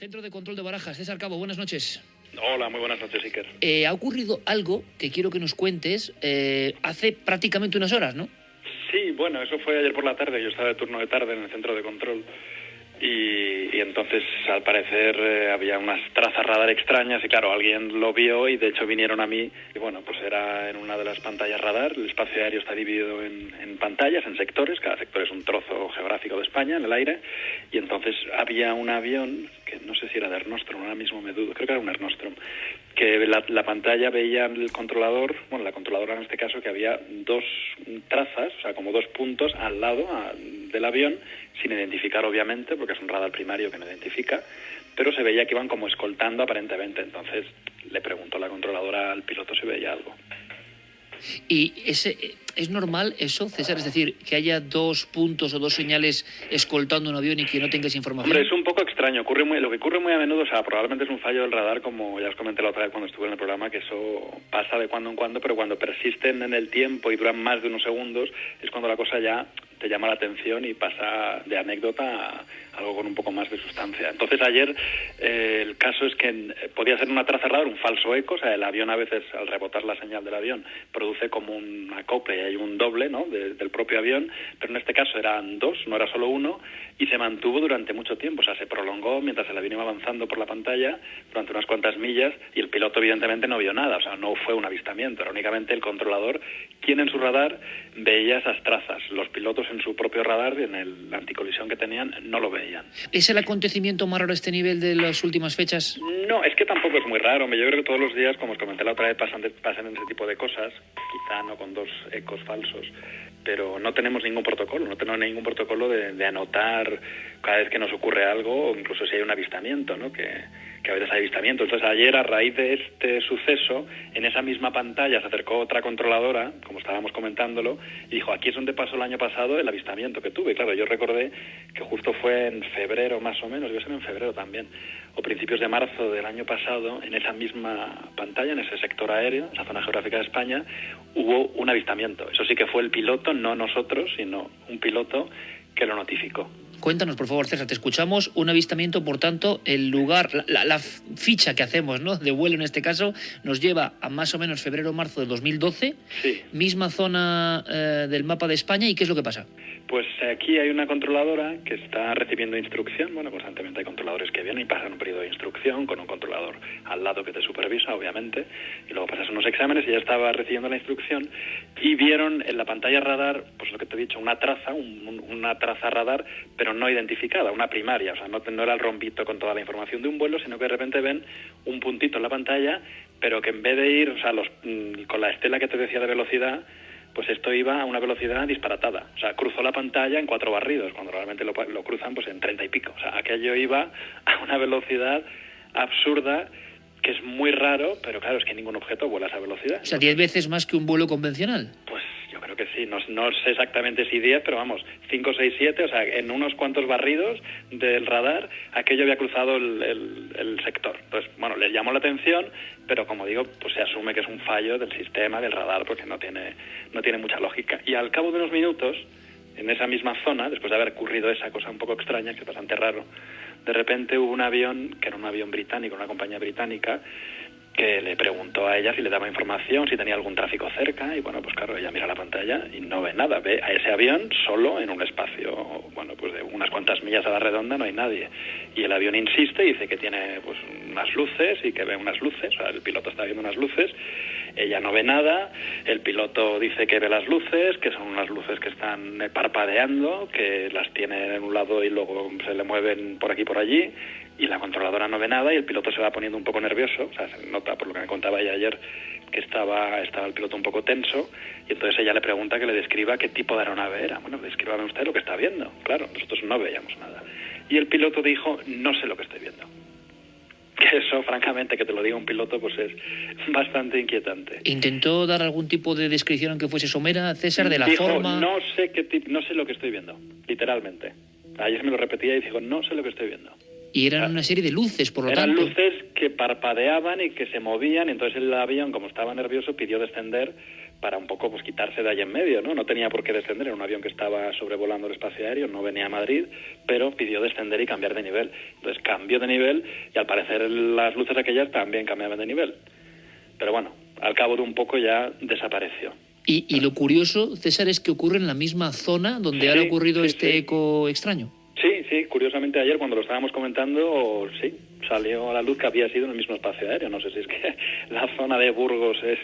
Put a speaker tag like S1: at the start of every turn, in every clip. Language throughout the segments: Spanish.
S1: Centro de Control de Barajas. César Cabo, buenas noches.
S2: Hola, muy buenas noches, Iker.
S1: Ha ocurrido algo que quiero que nos cuentes hace prácticamente unas horas, ¿no?
S2: Sí, bueno, eso fue ayer por la tarde. Yo estaba de turno de tarde en el centro de control y entonces, al parecer, había unas trazas radar extrañas y, claro, alguien lo vio y, de hecho, vinieron a mí. Y, bueno, pues era en una de las pantallas radar. El espacio aéreo está dividido en pantallas, en sectores. Cada sector es un trozo geográfico de España en el aire. Y entonces había un avión, que no sé si era de Air Nostrum, ahora mismo me dudo, creo que era un Air Nostrum, que la pantalla veía el controlador, bueno, la controladora en este caso, que había dos trazas, o sea, como dos puntos al lado del avión, sin identificar obviamente, porque es un radar primario que no identifica, pero se veía que iban como escoltando aparentemente. Entonces le preguntó la controladora al piloto si veía algo.
S1: ¿Y es normal eso, César? Es decir, que haya dos puntos o dos señales escoltando un avión y que no tengas información.
S2: Hombre, es un poco extraño. Lo que ocurre muy a menudo, o sea, probablemente es un fallo del radar, como ya os comenté la otra vez cuando estuve en el programa, que eso pasa de cuando en cuando, pero cuando persisten en el tiempo y duran más de unos segundos, es cuando la cosa ya te llama la atención y pasa de anécdota a algo con un poco más de sustancia. Entonces ayer el caso es que podía ser una traza radar, un falso eco, o sea, el avión a veces al rebotar la señal del avión produce como un acople y hay un doble, ¿no?, del propio avión, pero en este caso eran dos, no era solo uno, y se mantuvo durante mucho tiempo, o sea, se prolongó mientras el avión iba avanzando por la pantalla durante unas cuantas millas y el piloto evidentemente no vio nada, o sea, no fue un avistamiento, era únicamente el controlador quien en su radar veía esas trazas. Los pilotos en su propio radar, en la anticolisión que tenían, no lo veían.
S1: ¿Es el acontecimiento más raro a este nivel de las últimas fechas?
S2: No, es que tampoco es muy raro. Yo creo que todos los días, como os comenté la otra vez, pasan ese tipo de cosas, quizá no con dos ecos falsos, pero no tenemos ningún protocolo, de anotar cada vez que nos ocurre algo, o incluso si hay un avistamiento, ¿no?, que a veces hay avistamiento. Entonces ayer, a raíz de este suceso, en esa misma pantalla se acercó otra controladora, como estábamos comentándolo, y dijo, aquí es donde pasó el año pasado el avistamiento que tuve. Y claro, yo recordé que justo fue en febrero más o menos, debe ser en febrero también, o principios de marzo del año pasado, en esa misma pantalla, en ese sector aéreo, esa zona geográfica de España, hubo un avistamiento. Eso sí que fue el piloto, no nosotros, sino un piloto que lo notificó.
S1: Cuéntanos, por favor, César, te escuchamos. Un avistamiento, por tanto, el lugar, la ficha que hacemos, ¿no?, de vuelo en este caso, nos lleva a más o menos febrero o marzo de 2012,
S2: sí.
S1: Misma zona del mapa de España. ¿Y qué es lo que pasa?
S2: Pues aquí hay una controladora que está recibiendo instrucción. Bueno, constantemente hay controladores que vienen y pasan un periodo de instrucción con un controlador al lado que te supervisa, obviamente, y luego pasas unos exámenes y ya estaba recibiendo la instrucción y vieron en la pantalla radar, pues lo que te he dicho, una traza, una traza radar, pero no identificada, una primaria, o sea, no era el rombito con toda la información de un vuelo, sino que de repente ven un puntito en la pantalla, pero que en vez de ir, o sea, con la estela que te decía de velocidad, pues esto iba a una velocidad disparatada. O sea, cruzó la pantalla en 4 barridos, cuando realmente lo cruzan pues en 30 y pico. O sea, aquello iba a una velocidad absurda, que es muy raro, pero claro, es que ningún objeto vuela a esa velocidad.
S1: O sea, 10 veces más que un vuelo convencional.
S2: Pues yo creo que sí, no sé exactamente si 10, pero vamos, 5, 6, 7, o sea, en unos cuantos barridos del radar, aquello había cruzado el sector. Entonces, bueno, les llamó la atención, pero como digo, pues se asume que es un fallo del sistema, del radar, porque no tiene mucha lógica. Y al cabo de unos minutos, en esa misma zona, después de haber ocurrido esa cosa un poco extraña, que es bastante raro, de repente hubo un avión, que era un avión británico, una compañía británica, que le preguntó a ella si le daba información, si tenía algún tráfico cerca, y bueno, pues claro, ella mira la pantalla y no ve nada, ve a ese avión solo en un espacio, bueno, pues de unas cuantas millas a la redonda no hay nadie, y el avión insiste y dice que tiene pues unas luces y que ve unas luces, o sea, el piloto está viendo unas luces, ella no ve nada, el piloto dice que ve las luces, que son unas luces que están parpadeando, que las tiene en un lado y luego se le mueven por aquí y por allí, y la controladora no ve nada y el piloto se va poniendo un poco nervioso, o sea, se nota por lo que me contaba ella ayer que estaba el piloto un poco tenso, y entonces ella le pregunta que le describa qué tipo de aeronave era. Bueno, descríbame usted lo que está viendo. Claro, nosotros no veíamos nada. Y el piloto dijo, no sé lo que estoy viendo. Que eso, francamente, que te lo diga un piloto, pues es bastante inquietante.
S1: ¿Intentó dar algún tipo de descripción aunque fuese somera, César, de la
S2: dijo,
S1: forma?
S2: No sé lo que estoy viendo, literalmente. Ayer me lo repetía y dijo, no sé lo que estoy viendo.
S1: Y eran una serie de luces, por lo tanto.
S2: Eran luces que parpadeaban y que se movían, y entonces el avión, como estaba nervioso, pidió descender para un poco pues quitarse de ahí en medio, ¿no? No tenía por qué descender, era un avión que estaba sobrevolando el espacio aéreo, no venía a Madrid, pero pidió descender y cambiar de nivel. Entonces cambió de nivel y al parecer las luces aquellas también cambiaban de nivel. Pero bueno, al cabo de un poco ya desapareció.
S1: Y lo curioso, César, es que ocurre en la misma zona donde ha ocurrido eco extraño.
S2: Sí, curiosamente ayer cuando lo estábamos comentando, sí, salió a la luz que había sido en el mismo espacio aéreo. No sé si es que la zona de Burgos es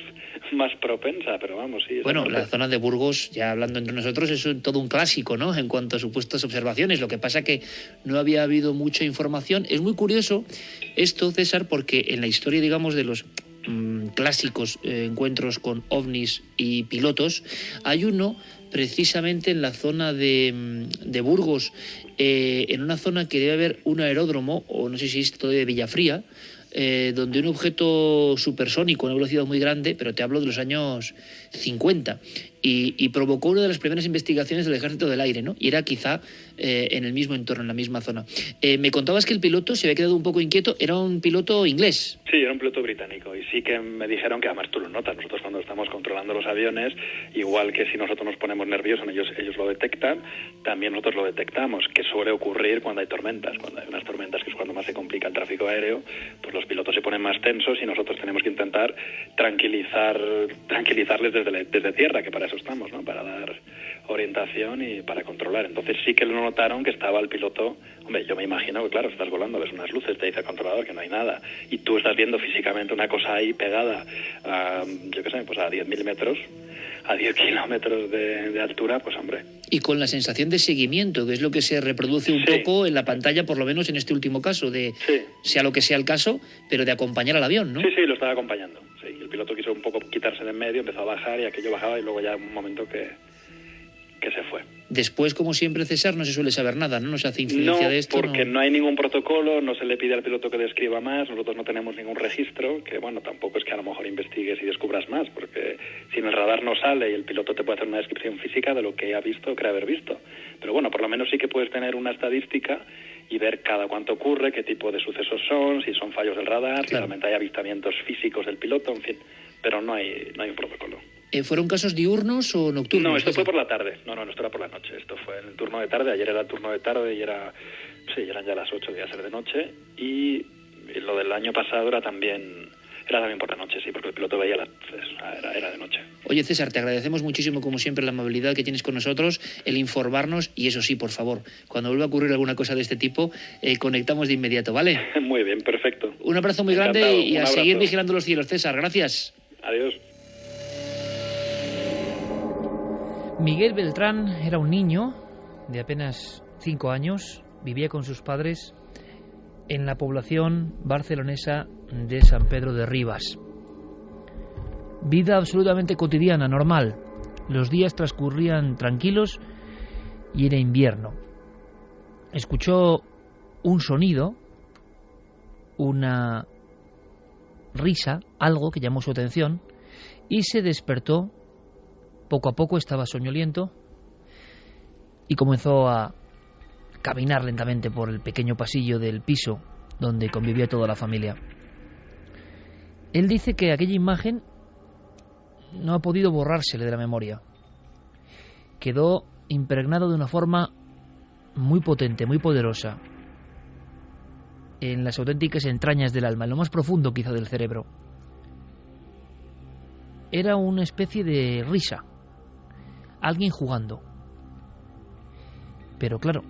S2: más propensa, pero vamos, sí.
S1: Bueno, la zona de Burgos, ya hablando entre nosotros, es todo un clásico, ¿no?, en cuanto a supuestas observaciones. Lo que pasa que no había habido mucha información. Es muy curioso esto, César, porque en la historia, digamos, de los clásicos encuentros con ovnis y pilotos, hay uno precisamente en la zona de Burgos, en una zona que debe haber un aeródromo, o no sé si es todo de Villafría, donde un objeto supersónico a una velocidad muy grande, pero te hablo de los años 50, y provocó una de las primeras investigaciones del Ejército del Aire, ¿no? Y era quizá en el mismo entorno, en la misma zona. Me contabas que el piloto se había quedado un poco inquieto, era un piloto inglés.
S2: Sí, era un piloto británico, y sí que me dijeron que, además tú lo notas, nosotros cuando estamos controlando los aviones, igual que si nosotros nos ponemos nerviosos, ellos lo detectan, también nosotros lo detectamos, que suele ocurrir cuando hay tormentas, cuando hay unas tormentas, que es cuando más se complica el tráfico aéreo, pues los pilotos se ponen más tensos y nosotros tenemos que intentar tranquilizarles desde tierra, que para eso estamos, ¿no? Para dar orientación y para controlar. Entonces sí que lo notaron, que estaba el piloto. Hombre, yo me imagino que, claro, estás volando, ves unas luces, te dice el controlador que no hay nada, y tú estás viendo físicamente una cosa ahí pegada a, yo qué sé, pues a 10.000 metros, a 10 kilómetros de altura, pues hombre.
S1: Y con la sensación de seguimiento, que es lo que se reproduce un poco en la pantalla, por lo menos en este último caso, de sea lo que sea el caso, pero de acompañar al avión, ¿no?
S2: Sí, lo estaba acompañando. Sí, el piloto quiso un poco quitarse de en medio, empezó a bajar y aquello bajaba, y luego ya un momento que se fue.
S1: Después, como siempre, César, no se suele saber nada, ¿no? No se hace incidencia de esto.
S2: Porque no hay ningún protocolo, no se le pide al piloto que describa más, nosotros no tenemos ningún registro, que bueno, tampoco es que a lo mejor investigues y descubras más, porque si en el radar no sale y el piloto te puede hacer una descripción física de lo que ha visto o cree haber visto. Pero bueno, por lo menos sí que puedes tener una estadística y ver cada cuánto ocurre, qué tipo de sucesos son, si son fallos del radar, si realmente hay avistamientos físicos del piloto, en fin, pero no hay un protocolo.
S1: ¿Fueron casos diurnos o nocturnos?
S2: No, esto fue por la tarde. No, esto era por la noche. Esto fue en el turno de tarde. Ayer era el turno de tarde y eran ya las 8, debía ser de noche. Y lo del año pasado era también por la noche, sí, porque el piloto veía las luces. Era de noche.
S1: Oye, César, te agradecemos muchísimo, como siempre, la amabilidad que tienes con nosotros, el informarnos, y eso sí, por favor, cuando vuelva a ocurrir alguna cosa de este tipo, conectamos de inmediato, ¿vale?
S2: Muy bien, perfecto.
S1: Un abrazo muy grande y a seguir vigilando los cielos, César. Gracias.
S2: Adiós.
S3: Miguel Beltrán era un niño de apenas 5 años, vivía con sus padres en la población barcelonesa de San Pedro de Ribas. Vida absolutamente cotidiana, normal. Los días transcurrían tranquilos y era invierno. Escuchó un sonido, una risa, algo que llamó su atención, y se despertó. Poco a poco estaba soñoliento y comenzó a caminar lentamente por el pequeño pasillo del piso donde convivía toda la familia. Él dice que aquella imagen no ha podido borrársele de la memoria. Quedó impregnado de una forma muy potente, muy poderosa, en las auténticas entrañas del alma, en lo más profundo quizá del cerebro. Era una especie de risa. Alguien jugando. Pero claro,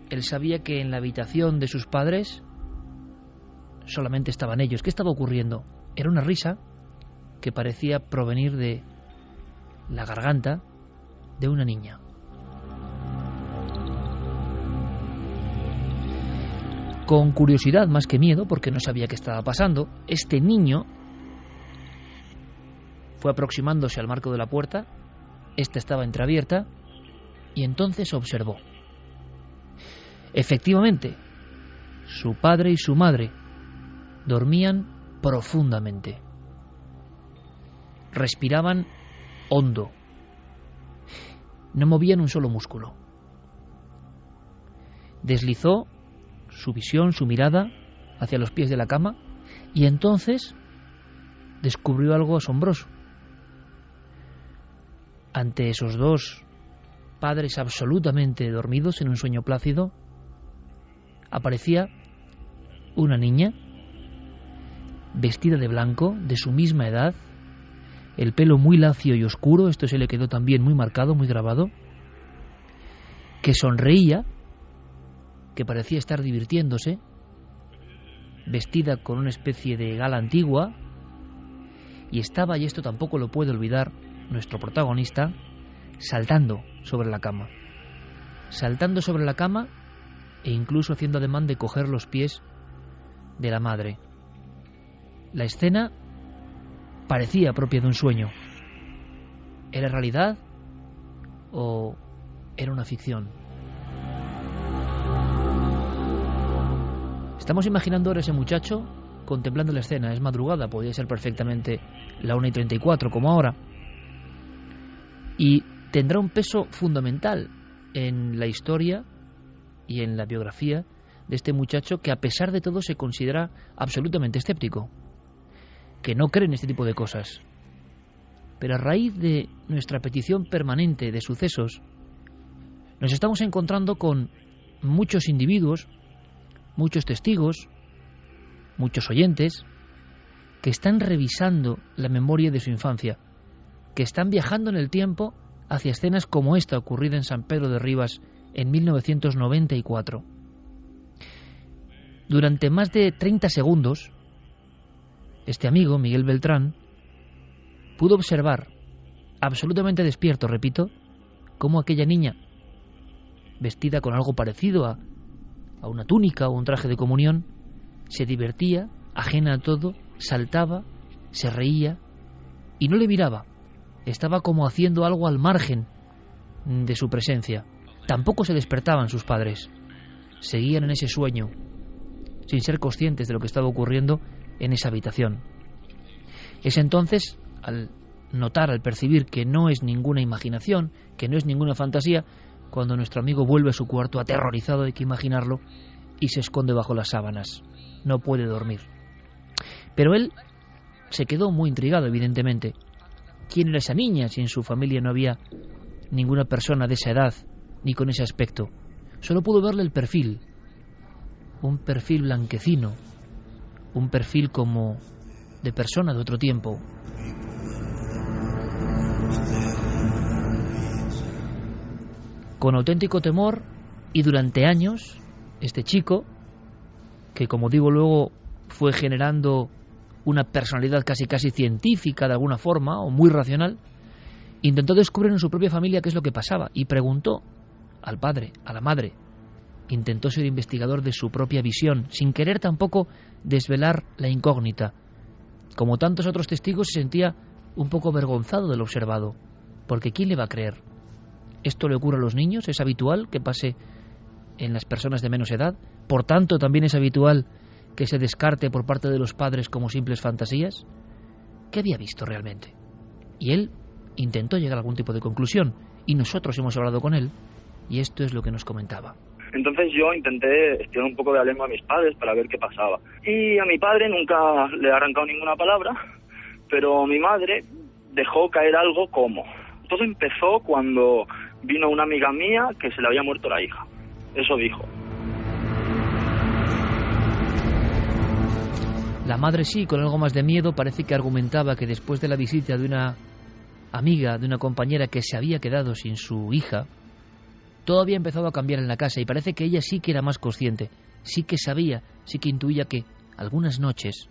S3: él sabía que en la habitación de sus padres solamente estaban ellos. ¿Qué estaba ocurriendo? Era una risa que parecía provenir de la garganta de una niña. Con curiosidad más que miedo, porque no sabía qué estaba pasando, este niño fue aproximándose al marco de la puerta. Esta estaba entreabierta y entonces observó. Efectivamente, su padre y su madre dormían profundamente. Respiraban hondo. No movían un solo músculo. Deslizó su visión, su mirada hacia los pies de la cama y entonces descubrió algo asombroso. ante esos dos padres absolutamente dormidos en un sueño plácido, aparecía una niña vestida de blanco, de su misma edad, el pelo muy lacio y oscuro, esto se le quedó también muy marcado, muy grabado, que sonreía, que parecía estar divirtiéndose, vestida con una especie de gala antigua, y estaba, y esto tampoco lo puede olvidar nuestro protagonista, saltando sobre la cama. Saltando sobre la cama e incluso haciendo ademán de coger los pies de la madre. La escena parecía propia de un sueño. ¿Era realidad o era una ficción? Estamos imaginando ahora ese muchacho contemplando la escena. Es madrugada, podría ser perfectamente la 1:34 como ahora. Y tendrá un peso fundamental en la historia y en la biografía de este muchacho que a pesar de todo se considera absolutamente escéptico, que no cree en este tipo de cosas. Pero a raíz de nuestra petición permanente de sucesos, nos estamos encontrando con muchos individuos, muchos testigos, muchos oyentes, que están revisando la memoria de su infancia, que están viajando en el tiempo hacia escenas como esta ocurrida en San Pedro de Ribas en 1994. Durante más de 30 segundos, este amigo, Miguel Beltrán, pudo observar, absolutamente despierto, repito, cómo aquella niña, vestida con algo parecido a una túnica o un traje de comunión, se divertía, ajena a todo, saltaba, se reía y no le miraba. Estaba como haciendo algo al margen de su presencia. Tampoco se despertaban sus padres. Seguían en ese sueño, sin ser conscientes de lo que estaba ocurriendo en esa habitación. Es entonces, al notar, al percibir que no es ninguna imaginación, que no es ninguna fantasía, cuando nuestro amigo vuelve a su cuarto aterrorizado, hay que imaginarlo, y se esconde bajo las sábanas. No puede dormir. Pero él se quedó muy intrigado, evidentemente. ¿Quién era esa niña si en su familia no había ninguna persona de esa edad ni con ese aspecto? Solo pudo verle el perfil. Un perfil blanquecino, un perfil como de persona de otro tiempo. Con auténtico temor y durante años, este chico, que como digo luego fue generando una personalidad casi científica de alguna forma o muy racional, intentó descubrir en su propia familia qué es lo que pasaba y preguntó al padre, a la madre. Intentó ser investigador de su propia visión, sin querer tampoco desvelar la incógnita. Como tantos otros testigos, se sentía un poco avergonzado de lo observado, porque ¿quién le va a creer? ¿Esto le ocurre a los niños? ¿Es habitual que pase en las personas de menos edad? Por tanto, también es habitual que se descarte por parte de los padres como simples fantasías. ¿Qué había visto realmente? Y él intentó llegar a algún tipo de conclusión, y nosotros hemos hablado con él, y esto es lo que nos comentaba.
S4: Entonces yo intenté estirar un poco de la lengua a mis padres para ver qué pasaba. Y a mi padre nunca le he arrancado ninguna palabra, pero mi madre dejó caer algo como... Todo empezó cuando vino una amiga mía que se le había muerto la hija. Eso dijo.
S3: La madre sí, con algo más de miedo, parece que argumentaba que después de la visita de una amiga, de una compañera que se había quedado sin su hija, todo había empezado a cambiar en la casa y parece que ella sí que era más consciente, sí que sabía, sí que intuía que algunas noches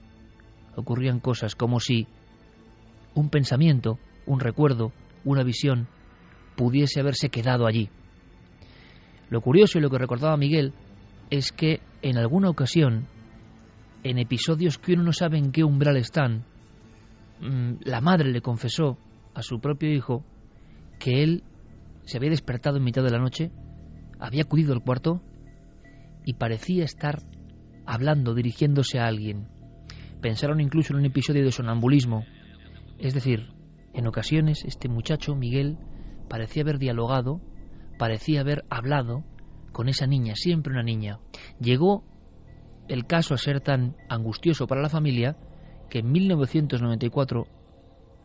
S3: ocurrían cosas como si un pensamiento, un recuerdo, una visión pudiese haberse quedado allí. Lo curioso y lo que recordaba Miguel es que en alguna ocasión, en episodios que uno no sabe en qué umbral están, la madre le confesó a su propio hijo que él se había despertado en mitad de la noche, había acudido al cuarto y parecía estar hablando, dirigiéndose a alguien. Pensaron incluso en un episodio de sonambulismo. Es decir, en ocasiones este muchacho, Miguel, parecía haber dialogado, parecía haber hablado con esa niña, siempre una niña. Llegó el caso a ser tan angustioso para la familia que en 1994,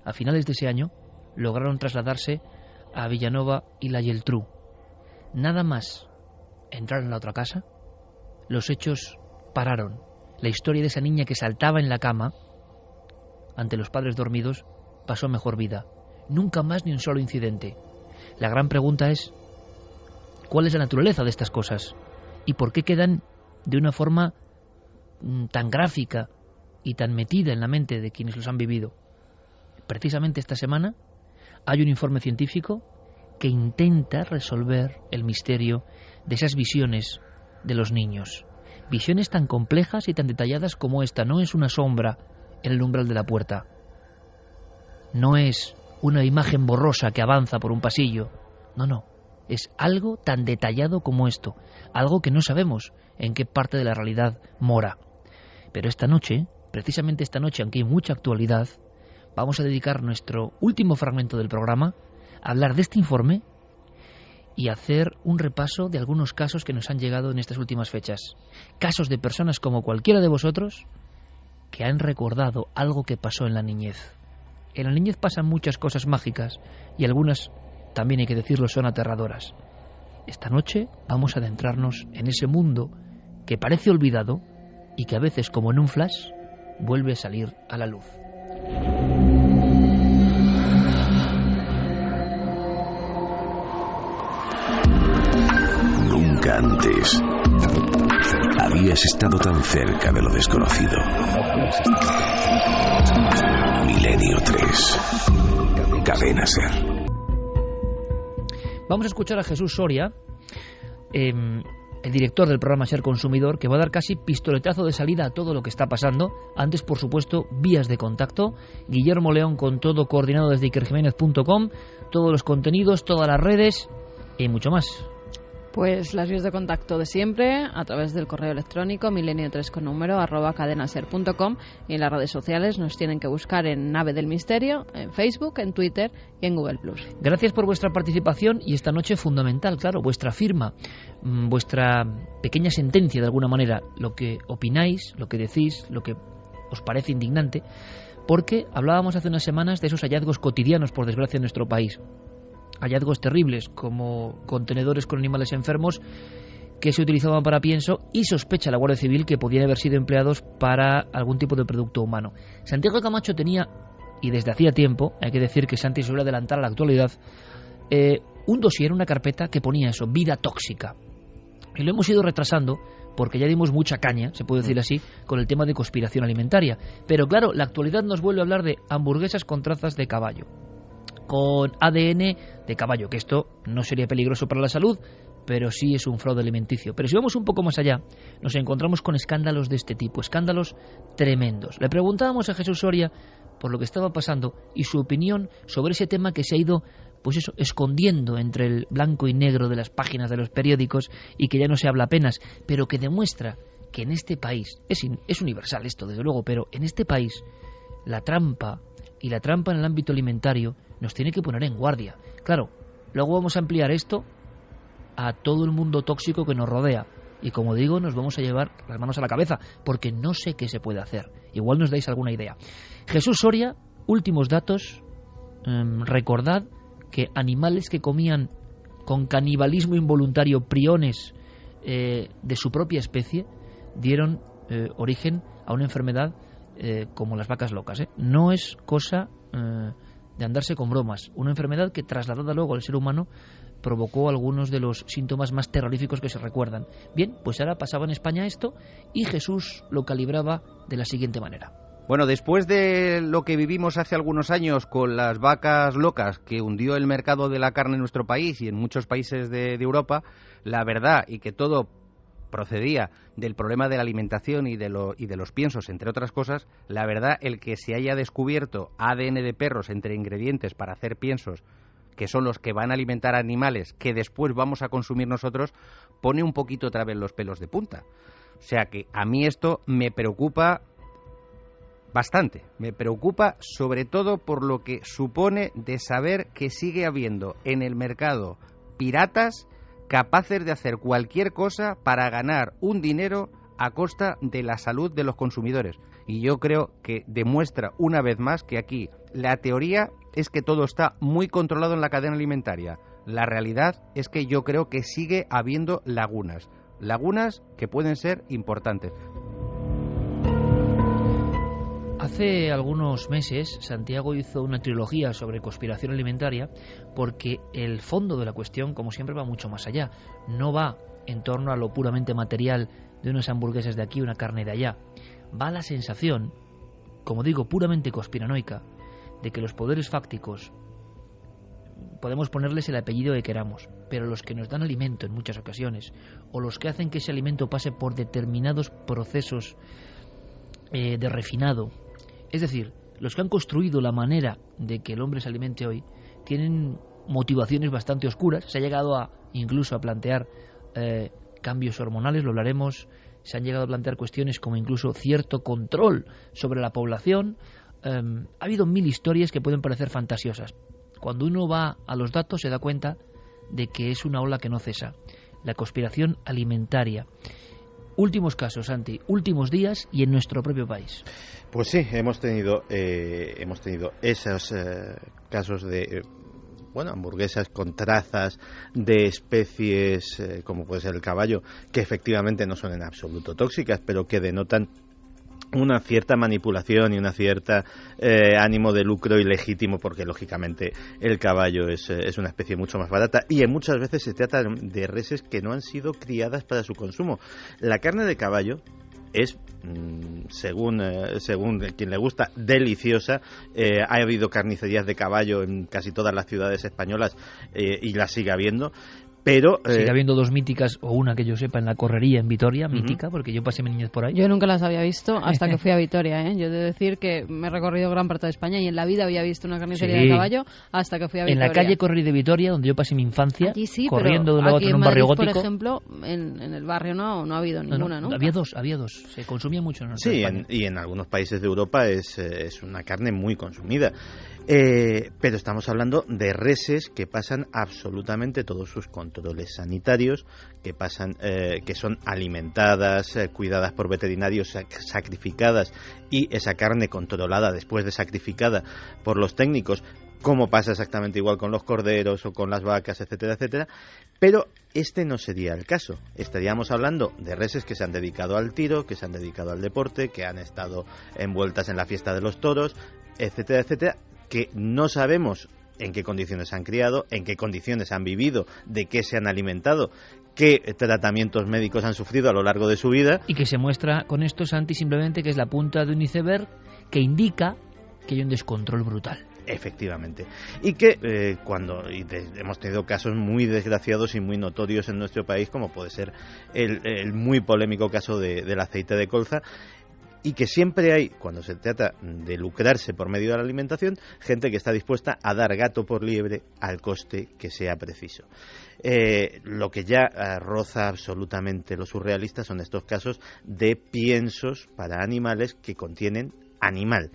S3: a finales de ese año, lograron trasladarse a Villanova y la Geltrú. Nada más entrar en la otra casa, los hechos pararon. La historia de esa niña que saltaba en la cama ante los padres dormidos pasó mejor vida. Nunca más ni un solo incidente. La gran pregunta es, ¿cuál es la naturaleza de estas cosas? ¿Y por qué quedan de una forma tan gráfica y tan metida en la mente de quienes los han vivido? Precisamente esta semana hay un informe científico que intenta resolver el misterio de esas visiones de los niños. Visiones tan complejas y tan detalladas como esta. No es una sombra en el umbral de la puerta. No es una imagen borrosa que avanza por un pasillo. No. Es algo tan detallado como esto. Algo que no sabemos en qué parte de la realidad mora. Pero esta noche, precisamente esta noche, aunque hay mucha actualidad, vamos a dedicar nuestro último fragmento del programa a hablar de este informe y hacer un repaso de algunos casos que nos han llegado en estas últimas fechas. Casos de personas como cualquiera de vosotros que han recordado algo que pasó en la niñez. En la niñez pasan muchas cosas mágicas y algunas, también hay que decirlo, son aterradoras. Esta noche vamos a adentrarnos en ese mundo que parece olvidado y que a veces, como en un flash, vuelve a salir a la luz.
S5: Nunca antes habías estado tan cerca de lo desconocido. Milenio 3. Cadena SER.
S3: Vamos a escuchar a Jesús Soria, el director del programa Ser Consumidor, que va a dar casi pistoletazo de salida a todo lo que está pasando. Antes, por supuesto, vías de contacto. Guillermo León con todo coordinado desde ikerjiménez.com, todos los contenidos, todas las redes y mucho más.
S6: Pues las vías de contacto de siempre, a través del correo electrónico milenio3@cadenaser.com, y en las redes sociales nos tienen que buscar en Nave del Misterio, en Facebook, en Twitter y en Google+.
S3: Gracias por vuestra participación y esta noche fundamental, claro, vuestra firma, vuestra pequeña sentencia de alguna manera, lo que opináis, lo que decís, lo que os parece indignante, porque hablábamos hace unas semanas de esos hallazgos cotidianos, por desgracia, en nuestro país. Hallazgos terribles como contenedores con animales enfermos que se utilizaban para pienso y sospecha la Guardia Civil que podían haber sido empleados para algún tipo de producto humano. Santiago Camacho tenía, y desde hacía tiempo, hay que decir que Santi suele adelantar a la actualidad, un dossier, una carpeta que ponía eso, vida tóxica. Y lo hemos ido retrasando porque ya dimos mucha caña, se puede decir así, con el tema de conspiración alimentaria. Pero claro, la actualidad nos vuelve a hablar de hamburguesas con trazas de caballo, con ADN de caballo, que esto no sería peligroso para la salud, pero sí es un fraude alimenticio. Pero si vamos un poco más allá, nos encontramos con escándalos de este tipo, escándalos tremendos. Le preguntábamos a Jesús Soria por lo que estaba pasando y su opinión sobre ese tema que se ha ido, pues eso, escondiendo entre el blanco y negro de las páginas de los periódicos y que ya no se habla apenas, pero que demuestra que en este país, es universal esto desde luego, pero en este país la trampa y la trampa en el ámbito alimentario nos tiene que poner en guardia. Claro, luego vamos a ampliar esto a todo el mundo tóxico que nos rodea. Y como digo, nos vamos a llevar las manos a la cabeza, porque no sé qué se puede hacer. Igual nos dais alguna idea. Jesús Soria, últimos datos. Recordad que animales que comían con canibalismo involuntario priones de su propia especie dieron origen a una enfermedad como las vacas locas. No es cosa de andarse con bromas. Una enfermedad que, trasladada luego al ser humano, provocó algunos de los síntomas más terroríficos que se recuerdan. Bien, pues ahora pasaba en España esto y Jesús lo calibraba de la siguiente manera.
S7: Bueno, después de lo que vivimos hace algunos años con las vacas locas, que hundió el mercado de la carne en nuestro país y en muchos países de Europa, la verdad, y que todo procedía del problema de la alimentación y de los piensos, entre otras cosas, la verdad, el que se haya descubierto ADN de perros entre ingredientes para hacer piensos, que son los que van a alimentar a animales que después vamos a consumir nosotros, pone un poquito otra vez los pelos de punta. O sea que a mí esto me preocupa bastante. Me preocupa sobre todo por lo que supone de saber que sigue habiendo en el mercado piratas capaces de hacer cualquier cosa para ganar un dinero a costa de la salud de los consumidores. Y yo creo que demuestra una vez más que aquí la teoría es que todo está muy controlado en la cadena alimentaria. La realidad es que yo creo que sigue habiendo lagunas que pueden ser importantes.
S3: Hace algunos meses Santiago hizo una trilogía sobre conspiración alimentaria porque el fondo de la cuestión, como siempre, va mucho más allá. No va en torno a lo puramente material de unas hamburguesas de aquí, una carne de allá. Va a la sensación, como digo, puramente conspiranoica, de que los poderes fácticos, podemos ponerles el apellido que queramos, pero los que nos dan alimento en muchas ocasiones, o los que hacen que ese alimento pase por determinados procesos de refinado, es decir, los que han construido la manera de que el hombre se alimente hoy, tienen motivaciones bastante oscuras. Se ha llegado incluso a plantear cambios hormonales, lo hablaremos. Se han llegado a plantear cuestiones como incluso cierto control sobre la población. Ha habido 1000 historias que pueden parecer fantasiosas. Cuando uno va a los datos se da cuenta de que es una ola que no cesa. La conspiración alimentaria. Últimos casos, Santi, últimos días y en nuestro propio país.
S8: Pues sí, hemos tenido esos casos de hamburguesas con trazas de especies como puede ser el caballo, que efectivamente no son en absoluto tóxicas, pero que denotan una cierta manipulación y una cierta ánimo de lucro ilegítimo, porque lógicamente el caballo es una especie mucho más barata y muchas veces se trata de reses que no han sido criadas para su consumo. La carne de caballo es, según quien le gusta, deliciosa. Ha habido carnicerías de caballo en casi todas las ciudades españolas y las sigue habiendo. Pero
S3: sigue habiendo 2 míticas, o una que yo sepa, en la Correría en Vitoria, mítica, porque yo pasé mi niñez por ahí.
S6: Yo nunca las había visto hasta que fui a Vitoria, ¿eh? Yo he de decir que me he recorrido gran parte de España y en la vida había visto una carnicería de caballo hasta que fui a Vitoria.
S3: En la calle Correría de Vitoria, donde yo pasé mi infancia,
S6: aquí sí,
S3: corriendo de un
S6: pero
S3: lado a
S6: aquí
S3: otro en un
S6: Madrid,
S3: barrio gótico.
S6: por ejemplo, en el barrio no ha habido ninguna, ¿no?
S3: Había dos. Se consumía mucho en nuestra España.
S8: Y en algunos países de Europa es una carne muy consumida. Pero estamos hablando de reses que pasan absolutamente todos sus controles sanitarios, que son alimentadas, cuidadas por veterinarios, sacrificadas, y esa carne controlada después de sacrificada por los técnicos, como pasa exactamente igual con los corderos o con las vacas, etcétera, etcétera. Pero este no sería el caso. Estaríamos hablando de reses que se han dedicado al tiro, que se han dedicado al deporte, que han estado envueltas en la fiesta de los toros, etcétera, etcétera, que no sabemos en qué condiciones han criado, en qué condiciones han vivido, de qué se han alimentado, qué tratamientos médicos han sufrido a lo largo de su vida.
S3: Y que se muestra con esto, Santi, simplemente que es la punta de un iceberg que indica que hay un descontrol brutal.
S8: Efectivamente. Y que hemos tenido casos muy desgraciados y muy notorios en nuestro país, como puede ser el muy polémico caso del aceite de colza, y que siempre hay, cuando se trata de lucrarse por medio de la alimentación, gente que está dispuesta a dar gato por liebre al coste que sea preciso. Lo que ya roza absolutamente lo surrealista son estos casos de piensos para animales que contienen animal,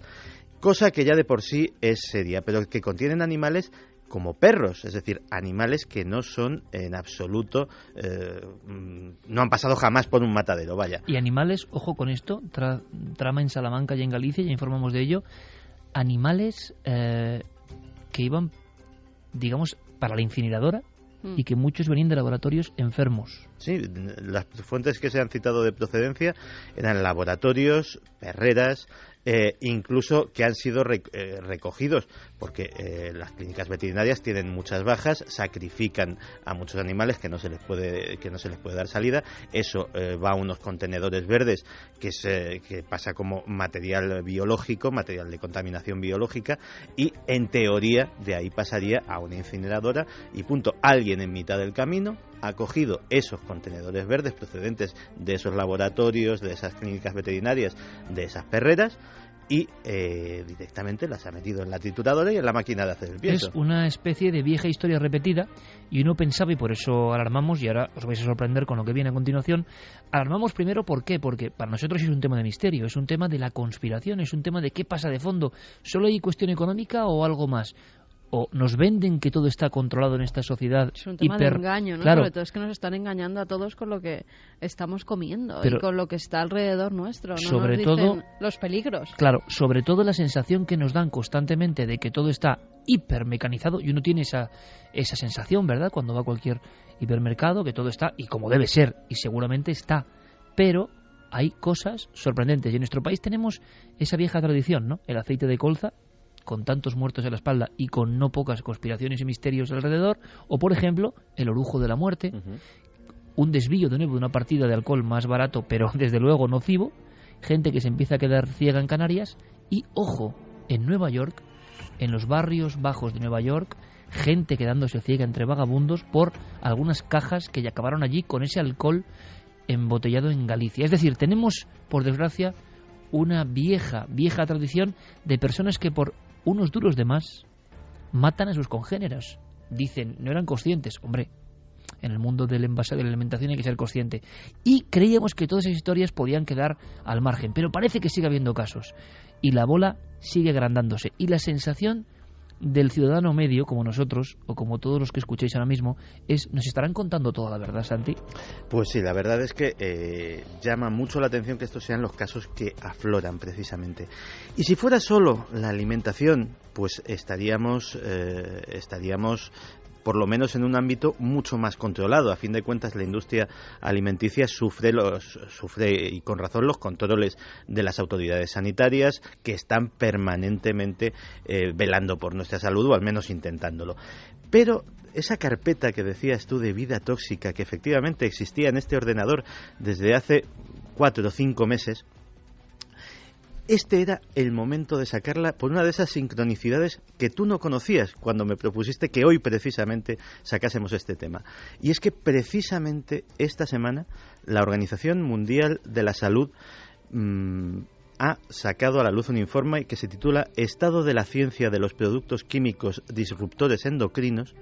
S8: cosa que ya de por sí es seria, pero que contienen animales como perros, es decir, animales que no son en absoluto, no han pasado jamás por un matadero, vaya.
S3: Y animales, ojo con esto, trama en Salamanca y en Galicia, ya informamos de ello, animales que iban, digamos, para la incineradora y que muchos venían de laboratorios enfermos.
S8: Sí, las fuentes que se han citado de procedencia eran laboratorios, perreras, incluso que han sido recogidos, porque las clínicas veterinarias tienen muchas bajas, sacrifican a muchos animales que no se les puede dar salida. Eso va a unos contenedores verdes que pasa como material biológico, material de contaminación biológica, y en teoría de ahí pasaría a una incineradora y punto. Alguien en mitad del camino ha cogido esos contenedores verdes procedentes de esos laboratorios, de esas clínicas veterinarias, de esas perreras, y directamente las ha metido en la trituradora y en la máquina de hacer el pienso.
S3: Es una especie de vieja historia repetida, y uno pensaba, y por eso alarmamos, y ahora os vais a sorprender con lo que viene a continuación. Alarmamos primero, ¿por qué? Porque para nosotros es un tema de misterio, es un tema de la conspiración, es un tema de qué pasa de fondo. ¿Solo hay cuestión económica o algo más? o nos venden que todo está controlado en esta sociedad.
S6: Es un tema de engaño, ¿no?
S3: Claro.
S6: Sobre todo es que nos están engañando a todos con lo que estamos comiendo
S3: Pero
S6: y con lo que está alrededor nuestro. No
S3: sobre
S6: nos dicen
S3: todo
S6: los peligros.
S3: Claro, sobre todo la sensación que nos dan constantemente de que todo está hipermecanizado, y uno tiene esa sensación, ¿verdad?, cuando va a cualquier hipermercado, que todo está, y como debe ser, y seguramente está, pero hay cosas sorprendentes, y en nuestro país tenemos esa vieja tradición, ¿no?, el aceite de colza, con tantos muertos en la espalda y con no pocas conspiraciones y misterios alrededor, o por ejemplo, el orujo de la muerte, un desvío de nuevo de una partida de alcohol más barato, pero desde luego nocivo, gente que se empieza a quedar ciega en Canarias, y ojo, en Nueva York, en los barrios bajos de Nueva York, gente quedándose ciega entre vagabundos por algunas cajas que ya acabaron allí con ese alcohol embotellado en Galicia. Es decir, tenemos, por desgracia, una vieja tradición de personas que por unos duros de más matan a sus congéneros. Dicen, no eran conscientes. Hombre, en el mundo del envase de la alimentación hay que ser consciente. Y creíamos que todas esas historias podían quedar al margen, pero parece que sigue habiendo casos. Y la bola sigue agrandándose. Y la sensación del ciudadano medio, como nosotros, o como todos los que escuchéis ahora mismo, es, ¿nos estarán contando toda la verdad, Santi?
S8: Pues sí, la verdad es que llama mucho la atención que estos sean los casos que afloran precisamente. Y si fuera solo la alimentación, pues estaríamos por lo menos en un ámbito mucho más controlado. A fin de cuentas, la industria alimenticia sufre y con razón los controles de las autoridades sanitarias, que están permanentemente velando por nuestra salud, o al menos intentándolo. Pero esa carpeta que decías tú de vida tóxica, que efectivamente existía en este ordenador desde hace 4 o 5 meses, este era el momento de sacarla por una de esas sincronicidades que tú no conocías cuando me propusiste que hoy precisamente sacásemos este tema. Y es que precisamente esta semana la Organización Mundial de la Salud ha sacado a la luz un informe que se titula Estado de la ciencia de los productos químicos disruptores endocrinos,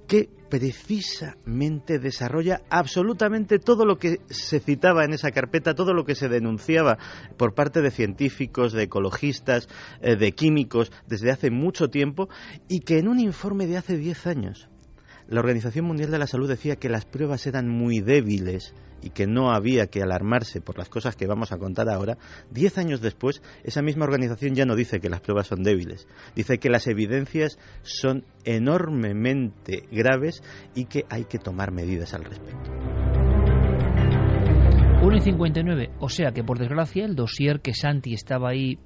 S8: que precisamente desarrolla absolutamente todo lo que se citaba en esa carpeta, todo lo que se denunciaba por parte de científicos, de ecologistas, de químicos desde hace mucho tiempo, y que en un informe de hace 10 años la Organización Mundial de la Salud decía que las pruebas eran muy débiles y que no había que alarmarse por las cosas que vamos a contar ahora. 10 años después, esa misma organización ya no dice que las pruebas son débiles, dice que las evidencias son enormemente graves y que hay que tomar medidas al respecto.
S3: 1:59, o sea que por desgracia el dossier que Santi estaba ahí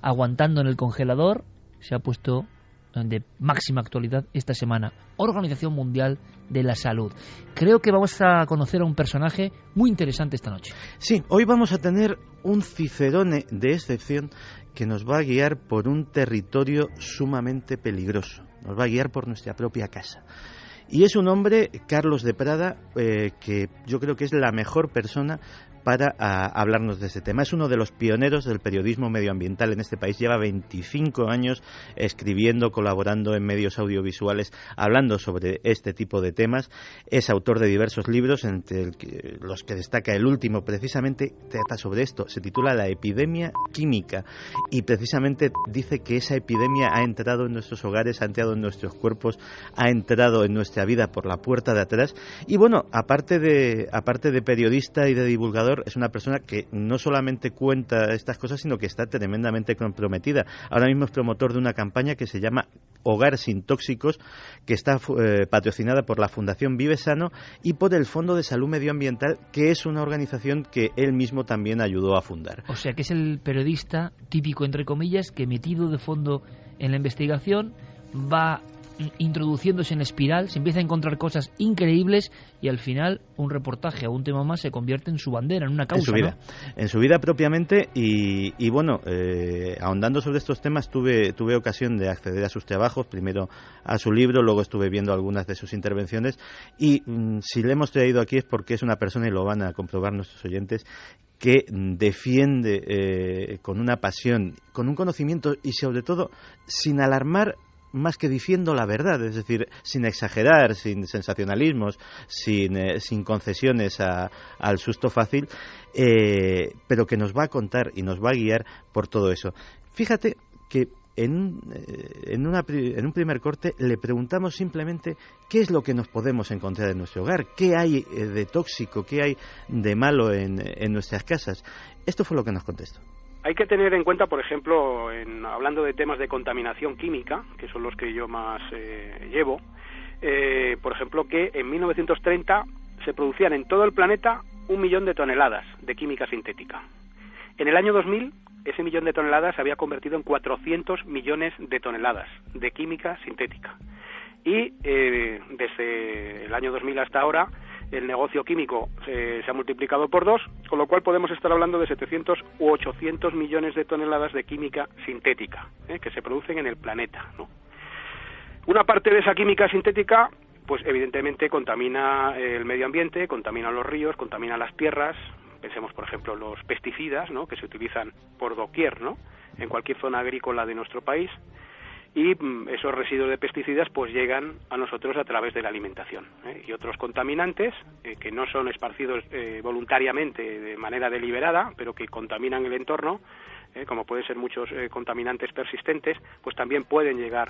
S3: aguantando en el congelador se ha puesto de máxima actualidad esta semana. Organización Mundial de la Salud. Creo que vamos a conocer a un personaje muy interesante esta noche.
S8: Sí, hoy vamos a tener un cicerone de excepción que nos va a guiar por un territorio sumamente peligroso. Nos va a guiar por nuestra propia casa. Y es un hombre, Carlos de Prada, que yo creo que es la mejor persona para hablarnos de este tema. Es uno de los pioneros del periodismo medioambiental en este país. Lleva 25 años escribiendo, colaborando en medios audiovisuales, hablando sobre este tipo de temas. Es autor de diversos libros, entre los que destaca el último, precisamente trata sobre esto. Se titula La epidemia química, y precisamente dice que esa epidemia ha entrado en nuestros hogares, ha entrado en nuestros cuerpos, ha entrado en nuestra vida por la puerta de atrás. Y bueno, aparte de periodista y de divulgador, es una persona que no solamente cuenta estas cosas, sino que está tremendamente comprometida. Ahora mismo es promotor de una campaña que se llama Hogar sin Tóxicos, que está patrocinada por la Fundación Vive Sano y por el Fondo de Salud Medioambiental, que es una organización que él mismo también ayudó a fundar.
S3: O sea que es el periodista típico, entre comillas, que metido de fondo en la investigación va introduciéndose en espiral, se empieza a encontrar cosas increíbles y al final un reportaje o un tema más se convierte en su bandera, en una causa.
S8: En su vida propiamente. Y bueno, ahondando sobre estos temas, tuve ocasión de acceder a sus trabajos, primero a su libro, luego estuve viendo algunas de sus intervenciones, y si le hemos traído aquí es porque es una persona, y lo van a comprobar nuestros oyentes, que defiende con una pasión, con un conocimiento y sobre todo sin alarmar, más que diciendo la verdad, es decir, sin exagerar, sin sensacionalismos, sin concesiones al susto fácil, pero que nos va a contar y nos va a guiar por todo eso. Fíjate que en un primer corte le preguntamos simplemente qué es lo que nos podemos encontrar en nuestro hogar, qué hay de tóxico, qué hay de malo en nuestras casas. Esto fue lo que nos contestó.
S9: Hay que tener en cuenta, por ejemplo, hablando de temas de contaminación química, que son los que yo más llevo, por ejemplo, que en 1930 se producían en todo el planeta 1 millón de toneladas de química sintética. En el año 2000, ese millón de toneladas se había convertido en 400 millones de toneladas de química sintética. Y desde el año 2000 hasta ahora, el negocio químico se ha multiplicado por 2, con lo cual podemos estar hablando de 700 u 800 millones de toneladas de química sintética que se producen en el planeta, ¿no? Una parte de esa química sintética, pues evidentemente contamina el medio ambiente, contamina los ríos, contamina las tierras. Pensemos, por ejemplo, los pesticidas, ¿no?, que se utilizan por doquier, ¿no?, en cualquier zona agrícola de nuestro país. Y esos residuos de pesticidas pues llegan a nosotros a través de la alimentación, y otros contaminantes que no son esparcidos voluntariamente de manera deliberada, pero que contaminan el entorno, como pueden ser muchos contaminantes persistentes, pues también pueden llegar